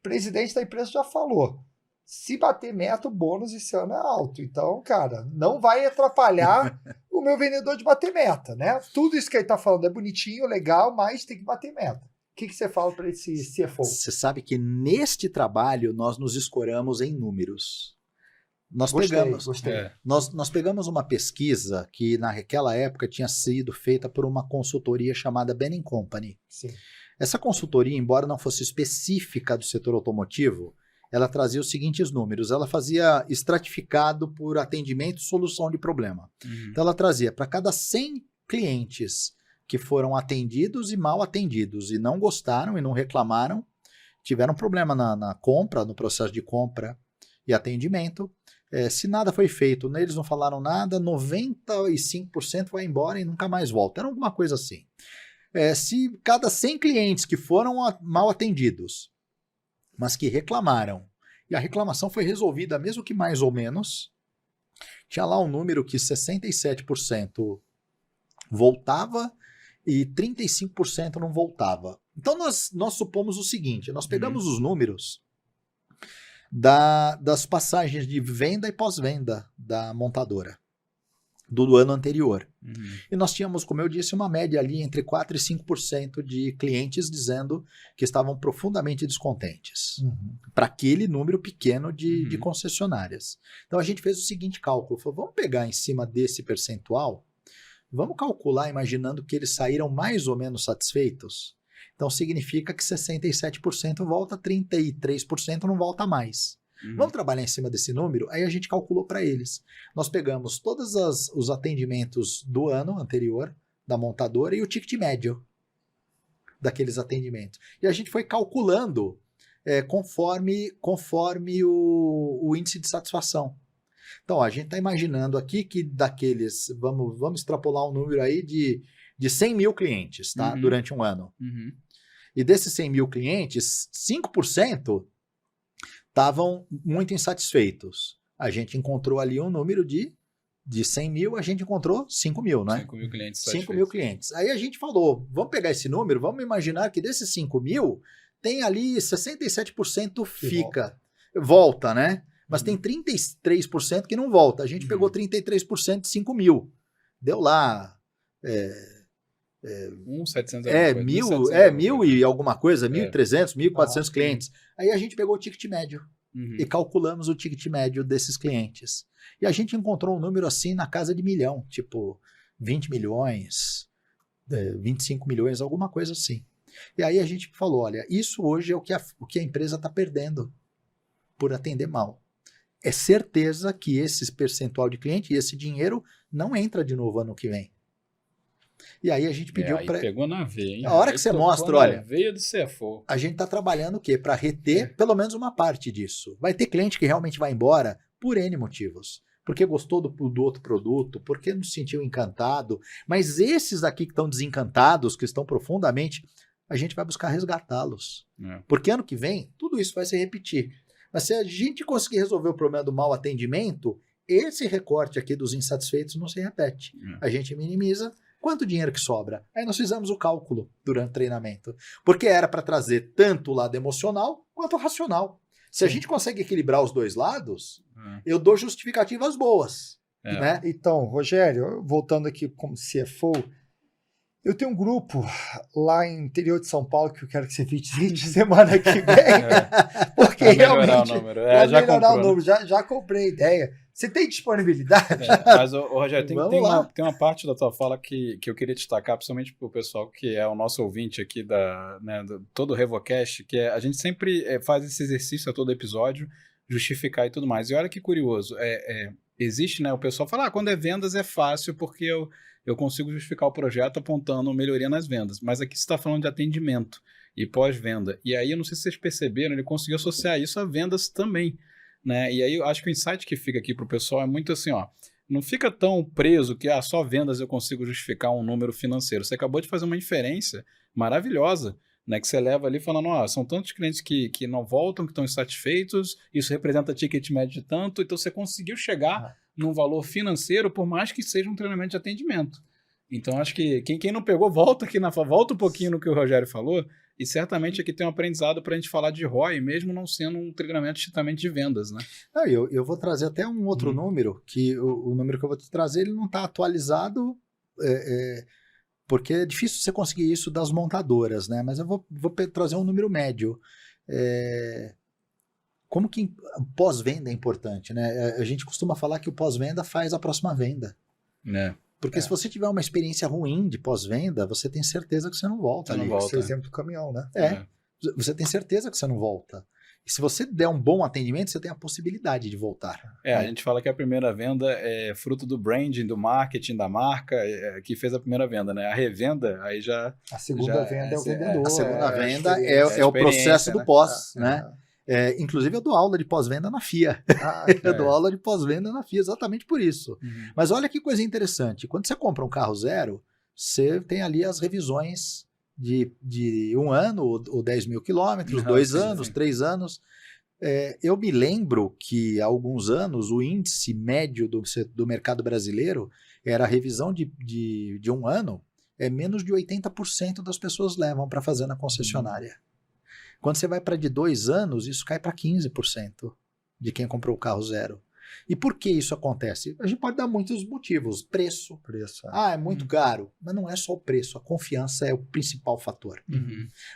presidente da empresa já falou, se bater meta, o bônus esse ano é alto. Então, cara, não vai atrapalhar o meu vendedor de bater meta, né? Tudo isso que ele tá falando é bonitinho, legal, mas tem que bater meta. O que você fala para esse CFO? Você sabe que neste trabalho nós nos escoramos em números. Gostei. Nós pegamos uma pesquisa que naquela época tinha sido feita por uma consultoria chamada Bain & Company. Sim. Essa consultoria, embora não fosse específica do setor automotivo, ela trazia os seguintes números. Ela fazia estratificado por atendimento e solução de problema. Então ela trazia para cada 100 clientes que foram atendidos e mal atendidos e não gostaram e não reclamaram, tiveram problema na compra, no processo de compra e atendimento. Se nada foi feito, eles não falaram nada, 95% vai embora e nunca mais volta. Era alguma coisa assim. Se cada 100 clientes que foram mal atendidos, mas que reclamaram, e a reclamação foi resolvida, mesmo que mais ou menos, tinha lá um número que 67% voltava e 35% não voltava. Então nós supomos o seguinte, nós pegamos os números das passagens de venda e pós-venda da montadora do ano anterior. E nós tínhamos, como eu disse, uma média ali entre 4% e 5% de clientes dizendo que estavam profundamente descontentes para aquele número pequeno de concessionárias. Então a gente fez o seguinte cálculo, falou, vamos pegar em cima desse percentual, vamos calcular imaginando que eles saíram mais ou menos satisfeitos. Então significa que 67% volta, 33% não volta mais. Vamos trabalhar em cima desse número? Aí a gente calculou para eles. Nós pegamos todos os atendimentos do ano anterior da montadora e o ticket médio daqueles atendimentos. E a gente foi calculando conforme o índice de satisfação. Então, a gente está imaginando aqui que daqueles, vamos extrapolar um número aí de 100 mil clientes, tá? Durante um ano. E desses 100 mil clientes, 5% estavam muito insatisfeitos. A gente encontrou ali um número de 100 mil, a gente encontrou 5 mil, né? 5 mil clientes 5 mil clientes. Aí a gente falou, vamos pegar esse número, vamos imaginar que desses 5 mil, tem ali 67% volta, né? Mas tem 33% que não volta. A gente pegou 33% de 5 mil. Deu lá... 1.000 e alguma coisa, 1.300, 1.400 clientes. Aí a gente pegou o ticket médio e calculamos o ticket médio desses clientes. E a gente encontrou um número assim na casa de 1 milhão, tipo 20 milhões, 25 milhões, alguma coisa assim. E aí a gente falou, olha, isso hoje é o que a empresa está perdendo por atender mal. É certeza que esse percentual de cliente e esse dinheiro não entra de novo ano que vem. E aí a gente pediu para... pegou na veia, hein? A hora que você mostra, olha... veia do CFO. A gente está trabalhando o quê? Para reter pelo menos uma parte disso. Vai ter cliente que realmente vai embora por N motivos. Porque gostou do outro produto, porque não se sentiu encantado. Mas esses aqui que estão desencantados, que estão profundamente, a gente vai buscar resgatá-los. Porque ano que vem, tudo isso vai se repetir. Mas se a gente conseguir resolver o problema do mau atendimento, esse recorte aqui dos insatisfeitos não se repete. A gente minimiza... Quanto dinheiro que sobra? Aí nós fizemos o cálculo durante o treinamento. Porque era para trazer tanto o lado emocional quanto o racional. Se a gente consegue equilibrar os dois lados, eu dou justificativas boas. Né? Então, Rogério, voltando aqui como CFO, eu tenho um grupo lá em interior de São Paulo que eu quero que você visite semana que vem. Porque pra melhorar realmente... o número. Já comprei a ideia. Você tem disponibilidade? Mas, Rogério, tem uma parte da tua fala que eu queria destacar, principalmente para o pessoal que é o nosso ouvinte aqui do todo o Revocast, que a gente sempre faz esse exercício a todo episódio, justificar e tudo mais. E olha que curioso, existe, né, o pessoal fala, quando é vendas é fácil porque eu consigo justificar o projeto apontando melhoria nas vendas, mas aqui você está falando de atendimento e pós-venda. E aí, eu não sei se vocês perceberam, ele conseguiu associar isso a vendas também. Né? E aí eu acho que o insight que fica aqui para o pessoal é muito assim, não fica tão preso que só vendas eu consigo justificar um número financeiro. Você acabou de fazer uma inferência maravilhosa, né? Que você leva ali falando, são tantos clientes que não voltam, que estão insatisfeitos, isso representa ticket médio de tanto, então você conseguiu chegar num valor financeiro, por mais que seja um treinamento de atendimento. Então acho que quem não pegou, volta um pouquinho no que o Rogério falou. E certamente aqui tem um aprendizado para a gente falar de ROI, mesmo não sendo um treinamento estritamente de vendas, né? Eu vou trazer até um outro número, que o número que eu vou te trazer, ele não está atualizado, porque é difícil você conseguir isso das montadoras, né? Mas eu vou trazer um número médio. Como que pós-venda é importante, né? A gente costuma falar que o pós-venda faz a próxima venda. Porque se você tiver uma experiência ruim de pós-venda, você tem certeza que você não volta. Esse é o exemplo do caminhão, né? Você tem certeza que você não volta. E se você der um bom atendimento, você tem a possibilidade de voltar. A gente fala que a primeira venda é fruto do branding, do marketing, da marca, que fez a primeira venda, né? A revenda, aí já... A segunda venda é o vendedor. A segunda venda é o processo do pós, né? Inclusive eu dou aula de pós-venda na FIA. Eu dou aula de pós-venda na FIA exatamente por isso. Mas olha que coisa interessante. Quando você compra um carro zero, você tem ali as revisões de 1 ano ou 10 mil quilômetros, 2 anos, 3 anos. Eu me lembro que há alguns anos o índice médio do mercado brasileiro era a revisão de 1 ano, menos de 80% das pessoas levam para fazer na concessionária. Quando você vai para de 2 anos, isso cai para 15% de quem comprou o carro zero. E por que isso acontece? A gente pode dar muitos motivos. Preço. É muito caro. Mas não é só o preço. A confiança é o principal fator.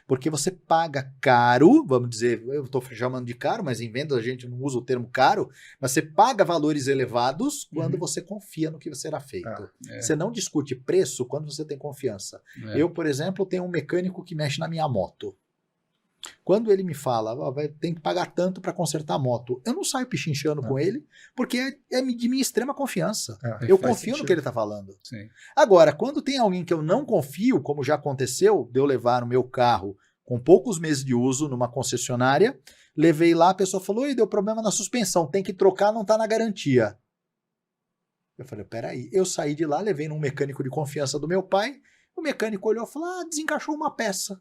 Porque você paga caro, vamos dizer, eu estou chamando de caro, mas em vendas a gente não usa o termo caro, mas você paga valores elevados quando você confia no que será feito. Você não discute preço quando você tem confiança. Eu, por exemplo, tenho um mecânico que mexe na minha moto. Quando ele me fala, tem que pagar tanto para consertar a moto, eu não saio pichinchando com ele, porque é de minha extrema confiança. Eu confio no que ele está falando. Sim. Agora, quando tem alguém que eu não confio, como já aconteceu, de eu levar o meu carro com poucos meses de uso numa concessionária, levei lá, a pessoa falou, deu problema na suspensão, tem que trocar, não está na garantia. Eu falei, peraí, eu saí de lá, levei num mecânico de confiança do meu pai, o mecânico olhou e falou, desencaixou uma peça.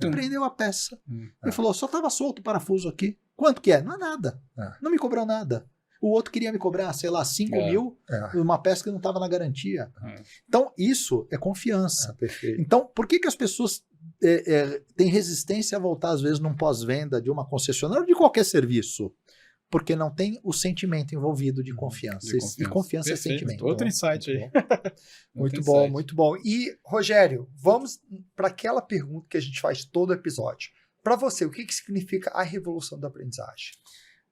Prendeu a peça. Ele falou, só estava solto o parafuso aqui. Quanto que é? Não é nada. Não me cobrou nada. O outro queria me cobrar, sei lá, 5 mil, uma peça que não estava na garantia. Então, isso é confiança. Perfeito. Então, por que as pessoas têm resistência a voltar, às vezes, num pós-venda de uma concessionária ou de qualquer serviço? Porque não tem o sentimento envolvido de confiança. E confiança Perfeito. É sentimento. Outro insight aí. Muito bom, muito bom. E, Rogério, vamos para aquela pergunta que a gente faz todo episódio. Para você, o que significa a revolução da aprendizagem?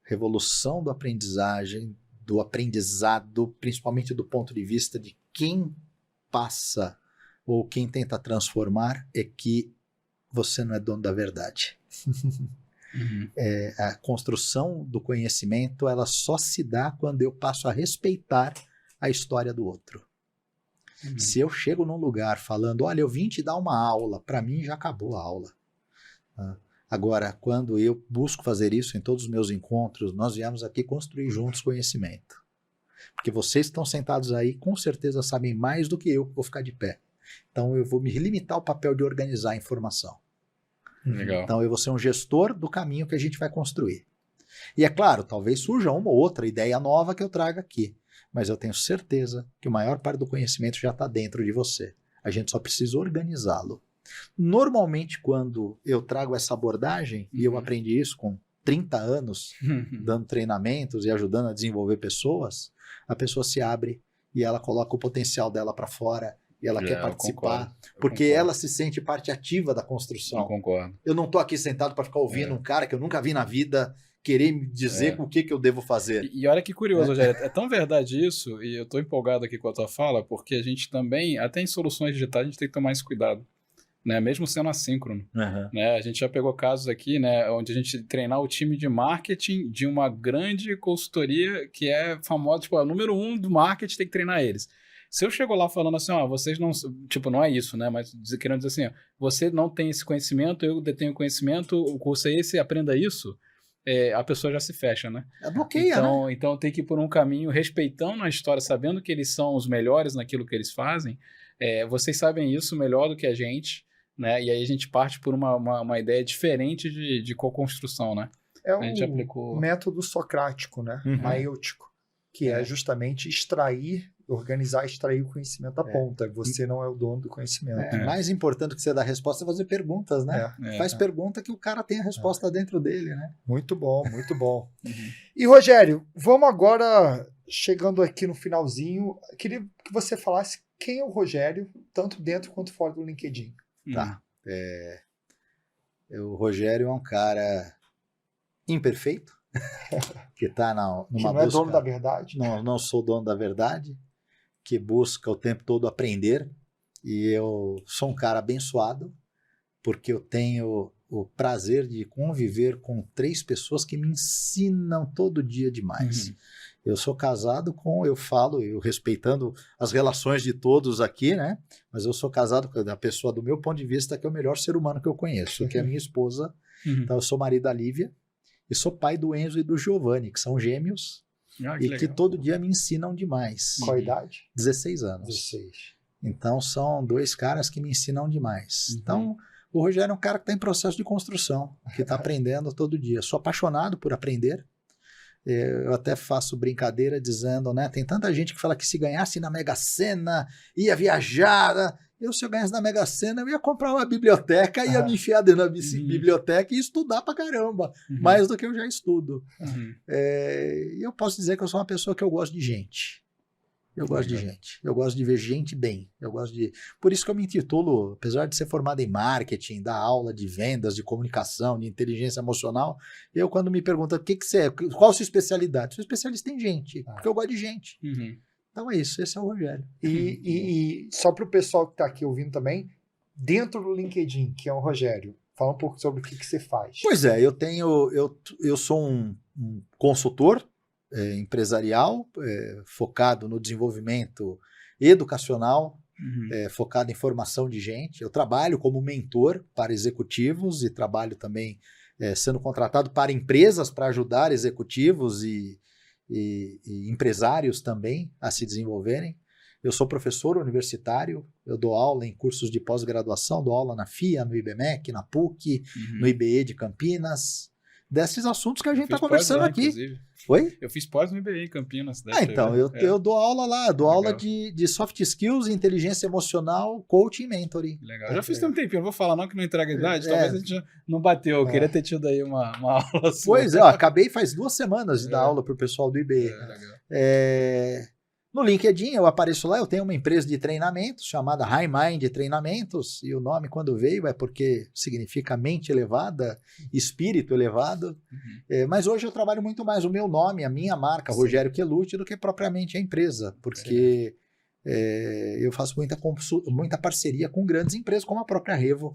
Revolução da aprendizagem, do aprendizado, principalmente do ponto de vista de quem passa ou quem tenta transformar, é que você não é dono da verdade. A construção do conhecimento, ela só se dá quando eu passo a respeitar a história do outro. Se eu chego num lugar falando, olha, eu vim te dar uma aula, para mim já acabou a aula. Agora, quando eu busco fazer isso em todos os meus encontros, nós viemos aqui construir juntos conhecimento. Porque vocês que estão sentados aí, com certeza sabem mais do que eu vou ficar de pé. Então eu vou me limitar ao papel de organizar a informação. Legal. Então eu vou ser um gestor do caminho que a gente vai construir. E é claro, talvez surja uma ou outra ideia nova que eu traga aqui, mas eu tenho certeza que a maior parte do conhecimento já está dentro de você. A gente só precisa organizá-lo. Normalmente, quando eu trago essa abordagem, e eu aprendi isso com 30 anos, dando treinamentos e ajudando a desenvolver pessoas, a pessoa se abre e ela coloca o potencial dela para fora, e ela quer participar, porque ela se sente parte ativa da construção. Eu concordo. Eu não estou aqui sentado para ficar ouvindo um cara que eu nunca vi na vida, querer me dizer o que eu devo fazer. E olha que curioso, Rogério, é tão verdade isso, e eu estou empolgado aqui com a tua fala, porque a gente também, até em soluções digitais, a gente tem que tomar esse cuidado, né? Mesmo sendo assíncrono. Né? A gente já pegou casos aqui, né, onde a gente treinar o time de marketing de uma grande consultoria que é famosa, tipo, a número 1 do marketing, tem que treinar eles. Se eu chego lá falando assim, vocês não... Tipo, não é isso, né? Mas querendo dizer assim, você não tem esse conhecimento, eu detenho conhecimento, o curso é esse, aprenda isso, a pessoa já se fecha, né? Bloqueia, né? Então tem que ir por um caminho respeitando a história, sabendo que eles são os melhores naquilo que eles fazem. Vocês sabem isso melhor do que a gente, né? E aí a gente parte por uma ideia diferente de co-construção, né? A gente aplicou... método socrático, né? Maêutico, que é justamente extrair o conhecimento da ponta. Você não é o dono do conhecimento. Mais importante que você dar resposta é fazer perguntas, né? Faz pergunta que o cara tem a resposta dentro dele, né? Muito bom, muito bom. E, Rogério, vamos agora, chegando aqui no finalzinho, queria que você falasse quem é o Rogério, tanto dentro quanto fora do LinkedIn. Tá. O Rogério é um cara imperfeito, que está numa que não é dono da verdade. Não sou dono da verdade, que busca o tempo todo aprender, e eu sou um cara abençoado, porque eu tenho o prazer de conviver com 3 pessoas que me ensinam todo dia demais. Eu sou casado eu respeitando as relações de todos aqui, né? Mas eu sou casado com a pessoa, do meu ponto de vista, que é o melhor ser humano que eu conheço, que é a minha esposa. Então eu sou marido da Lívia, e sou pai do Enzo e do Giovanni, que são gêmeos, que todo dia me ensinam demais. Qual a idade? 16 anos. 16. Então são 2 caras que me ensinam demais. Então o Rogério é um cara que está em processo de construção, que está aprendendo todo dia. Sou apaixonado por aprender. Eu até faço brincadeira dizendo, né? Tem tanta gente que fala que se ganhasse na Mega Sena, ia viajar. Se eu ganhasse na Mega Sena, eu ia comprar uma biblioteca, ia me enfiar dentro da biblioteca e estudar pra caramba, mais do que eu já estudo. E eu posso dizer que eu sou uma pessoa que eu gosto de gente. Eu gosto de gente. Eu gosto de ver gente bem. Por isso que eu me intitulo, apesar de ser formado em marketing, dar aula de vendas, de comunicação, de inteligência emocional, quando me perguntam o que você é, qual a sua especialidade? Sou especialista em gente, porque eu gosto de gente. Então é isso, esse é o Rogério. E só para o pessoal que está aqui ouvindo também, dentro do LinkedIn, que é o Rogério, fala um pouco sobre o que você faz. Pois é, eu sou um consultor empresarial, focado no desenvolvimento educacional, focado em formação de gente. Eu trabalho como mentor para executivos e trabalho também sendo contratado para empresas para ajudar executivos e empresários também a se desenvolverem. Eu sou professor universitário, eu dou aula em cursos de pós-graduação, dou aula na FIA, no IBMEC, na PUC, no IBE de Campinas, desses assuntos que a gente está conversando aqui. Inclusive. Oi? Eu fiz pós no IBE em Campinas. Então, eu dou aula lá, dou aula de soft skills, inteligência emocional, coaching e mentoring. Legal. Eu já fiz tem um tempinho, não vou falar não que não entrega a idade, talvez a gente não bateu, eu queria ter tido aí uma aula sua. Pois é, acabei faz 2 semanas de dar aula para o pessoal do IBE. Legal. No LinkedIn eu apareço lá, eu tenho uma empresa de treinamentos chamada High Mind Treinamentos, e o nome quando veio é porque significa mente elevada, espírito elevado, mas hoje eu trabalho muito mais o meu nome, a minha marca, Rogério Quelucci, do que propriamente a empresa, porque eu faço muita parceria com grandes empresas, como a própria Revo.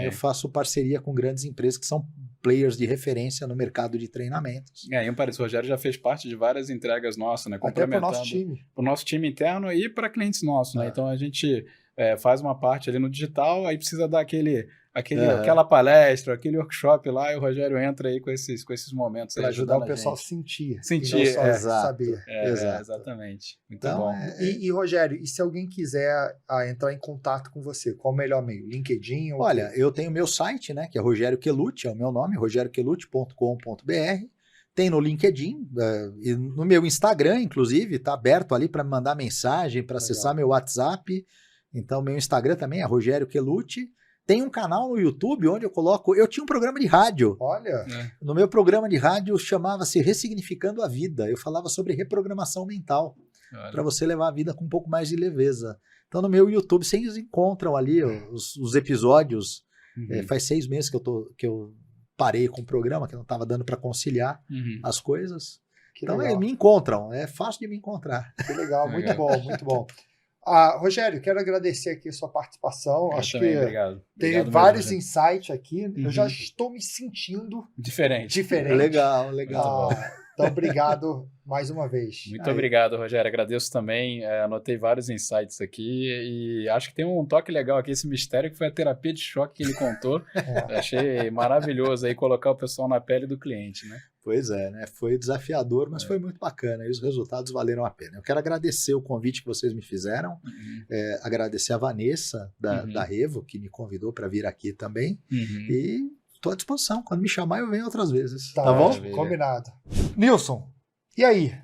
Eu faço parceria com grandes empresas que são players de referência no mercado de treinamentos. E o Rogério já fez parte de várias entregas nossas, né? Até para o nosso time. Para o nosso time interno e para clientes nossos, né? Então a gente faz uma parte ali no digital, aí precisa dar aquela palestra, aquele workshop lá, e o Rogério entra aí com esses momentos. Para ajudar o pessoal a sentir. Sentir, saber. Exatamente. Muito bom. E Rogério, e se alguém quiser entrar em contato com você, qual o melhor meio? LinkedIn? Olha, eu tenho meu site, né, que é Rogério Quelucci, é o meu nome, rogerioquelucci.com.br. Tem no LinkedIn, e no meu Instagram, inclusive, está aberto ali para me mandar mensagem, para acessar meu WhatsApp. Então, meu Instagram também é Rogério Quelucci. Tem um canal no YouTube onde eu tinha um programa de rádio. Olha! No meu programa de rádio chamava-se Ressignificando a Vida. Eu falava sobre reprogramação mental, para você levar a vida com um pouco mais de leveza. Então no meu YouTube vocês encontram ali os episódios. Faz 6 meses que eu parei com o programa, que não estava dando para conciliar as coisas. Que Então, legal. me encontram, é fácil de me encontrar. Que legal, muito bom, muito bom. Rogério, quero agradecer aqui a sua participação. Eu Acho também, que obrigado. tem Obrigado vários mesmo, insights aqui. Eu já estou me sentindo diferente. Legal. Então, obrigado mais uma vez. Muito obrigado, Rogério. Agradeço também. Anotei vários insights aqui e acho que tem um toque legal aqui, esse mistério que foi a terapia de choque que ele contou. Achei maravilhoso aí colocar o pessoal na pele do cliente, né? Pois é, né? Foi desafiador, mas foi muito bacana e os resultados valeram a pena. Eu quero agradecer o convite que vocês me fizeram, agradecer a Vanessa da Revo, que me convidou para vir aqui também, e estou à disposição. Quando me chamar, eu venho outras vezes. Tá bom? Combinado. Nilson, e aí?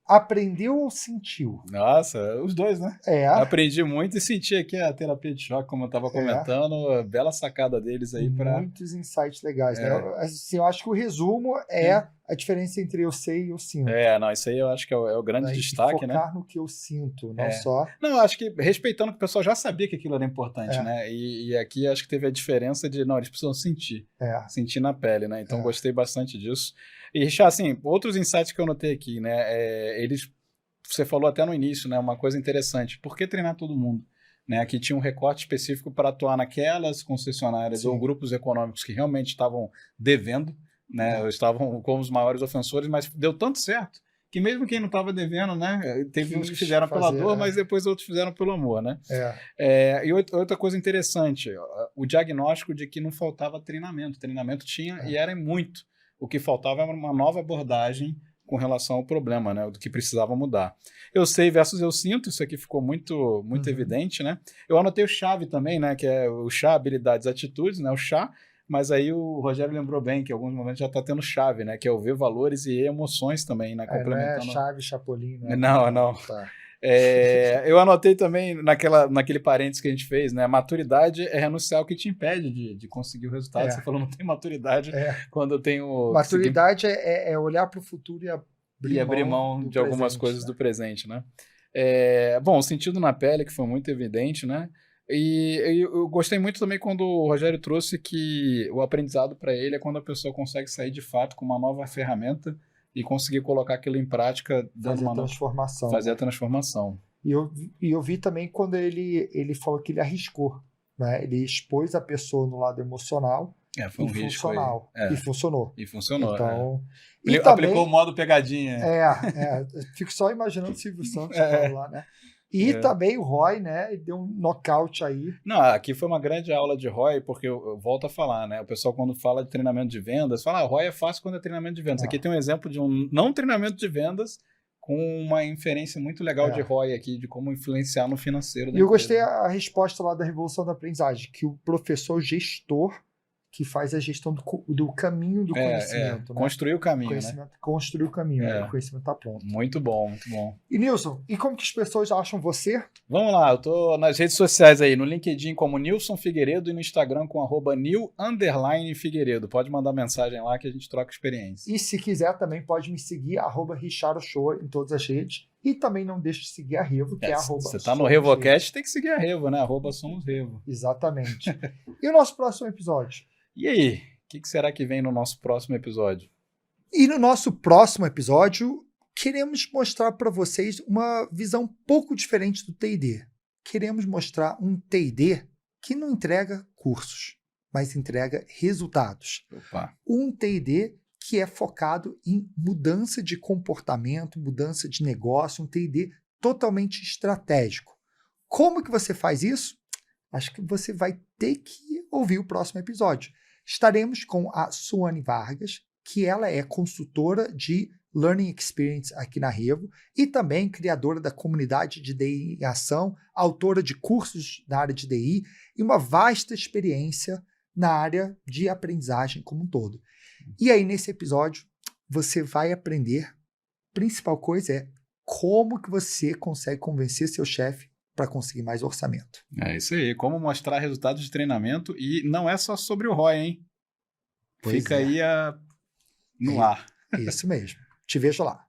Aprendeu ou sentiu? Nossa, os dois, né? Aprendi muito e senti aqui a terapia de choque, como eu estava comentando, bela sacada deles aí para... Muitos insights legais, né? Assim, eu acho que o resumo é a diferença entre eu sei e eu sinto. Não, isso aí eu acho que é o grande destaque, né? Focar no que eu sinto, não só... Não, acho que respeitando que o pessoal já sabia que aquilo era importante, né? E aqui acho que teve a diferença de, não, eles precisam sentir. Sentir na pele, né? Então gostei bastante disso. E, Richard, assim, outros insights que eu notei aqui, né? Você falou até no início, né? Uma coisa interessante. Por que treinar todo mundo? Né? Aqui tinha um recorte específico para atuar naquelas concessionárias ou grupos econômicos que realmente estavam devendo, né? Estavam como os maiores ofensores, mas deu tanto certo que mesmo quem não estava devendo, né? Teve uns que fizeram pela dor, mas depois outros fizeram pelo amor, né? E outra coisa interessante, o diagnóstico de que não faltava treinamento. Treinamento tinha e era muito. O que faltava era uma nova abordagem com relação ao problema, né? Do que precisava mudar. Eu sei versus eu sinto, isso aqui ficou muito evidente, né? Eu anotei o chave também, né? Que é o chá, habilidades, atitudes, né? O chá, mas aí o Rogério lembrou bem que em alguns momentos já está tendo chave, né? Que é o ver valores e emoções também, né? Complementando. Não é chave, chapolim, né? Não. Tá. Eu anotei também naquele parênteses que a gente fez, né? Maturidade é renunciar ao que te impede de conseguir o resultado. Você falou, não tem maturidade quando eu tenho... Maturidade é olhar para o futuro e abrir mão de algumas coisas do presente, né? Bom, o sentido na pele, que foi muito evidente, né? E eu gostei muito também quando o Rogério trouxe que o aprendizado para ele é quando a pessoa consegue sair de fato com uma nova ferramenta e conseguir colocar aquilo em prática, fazer a transformação. E eu vi também quando ele falou que ele arriscou, né? Ele expôs a pessoa no lado emocional foi um risco aí. E funcionou. Então, e aplicou também, o modo pegadinha. Fico só imaginando o Silvio Santos lá, né? E também o Roy, né? Ele deu um nocaute aí. Não, aqui foi uma grande aula de Roy, porque eu volto a falar, né? O pessoal, quando fala de treinamento de vendas, fala, Roy é fácil quando é treinamento de vendas. Aqui tem um exemplo de um não treinamento de vendas com uma inferência muito legal de Roy aqui, de como influenciar no financeiro da empresa. Eu gostei a resposta lá da Revolução da Aprendizagem, que o professor gestor que faz a gestão do caminho do conhecimento. Né? Construir o caminho, né? Construir o caminho, o conhecimento está pronto. Muito bom, muito bom. E Nilson, e como que as pessoas acham você? Vamos lá, eu tô nas redes sociais aí, no LinkedIn como Nilson Figueiredo e no Instagram com @Nil_Figueiredo. Pode mandar mensagem lá que a gente troca experiência. E se quiser também pode me seguir, @RichardoShow em todas as redes. E também não deixe de seguir a Revo, que é Você tá no RevoCast, tem que seguir a Revo, né? @SomosRevo. Exatamente. E o nosso próximo episódio? E aí, o que será que vem no nosso próximo episódio? E no nosso próximo episódio, queremos mostrar para vocês uma visão um pouco diferente do T&D. Queremos mostrar um T&D que não entrega cursos, mas entrega resultados. Um T&D que é focado em mudança de comportamento, mudança de negócio, um T&D totalmente estratégico. Como que você faz isso? Acho que você vai ter que ouvir o próximo episódio. Estaremos com a Suane Vargas, que ela é consultora de Learning Experience aqui na Revo e também criadora da comunidade de DI em Ação, autora de cursos na área de DI e uma vasta experiência na área de aprendizagem como um todo. E aí, nesse episódio, você vai aprender, a principal coisa é como que você consegue convencer seu chefe para conseguir mais orçamento. É isso aí, como mostrar resultados de treinamento e não é só sobre o ROI, hein? Fica aí no ar. Isso mesmo. Te vejo lá.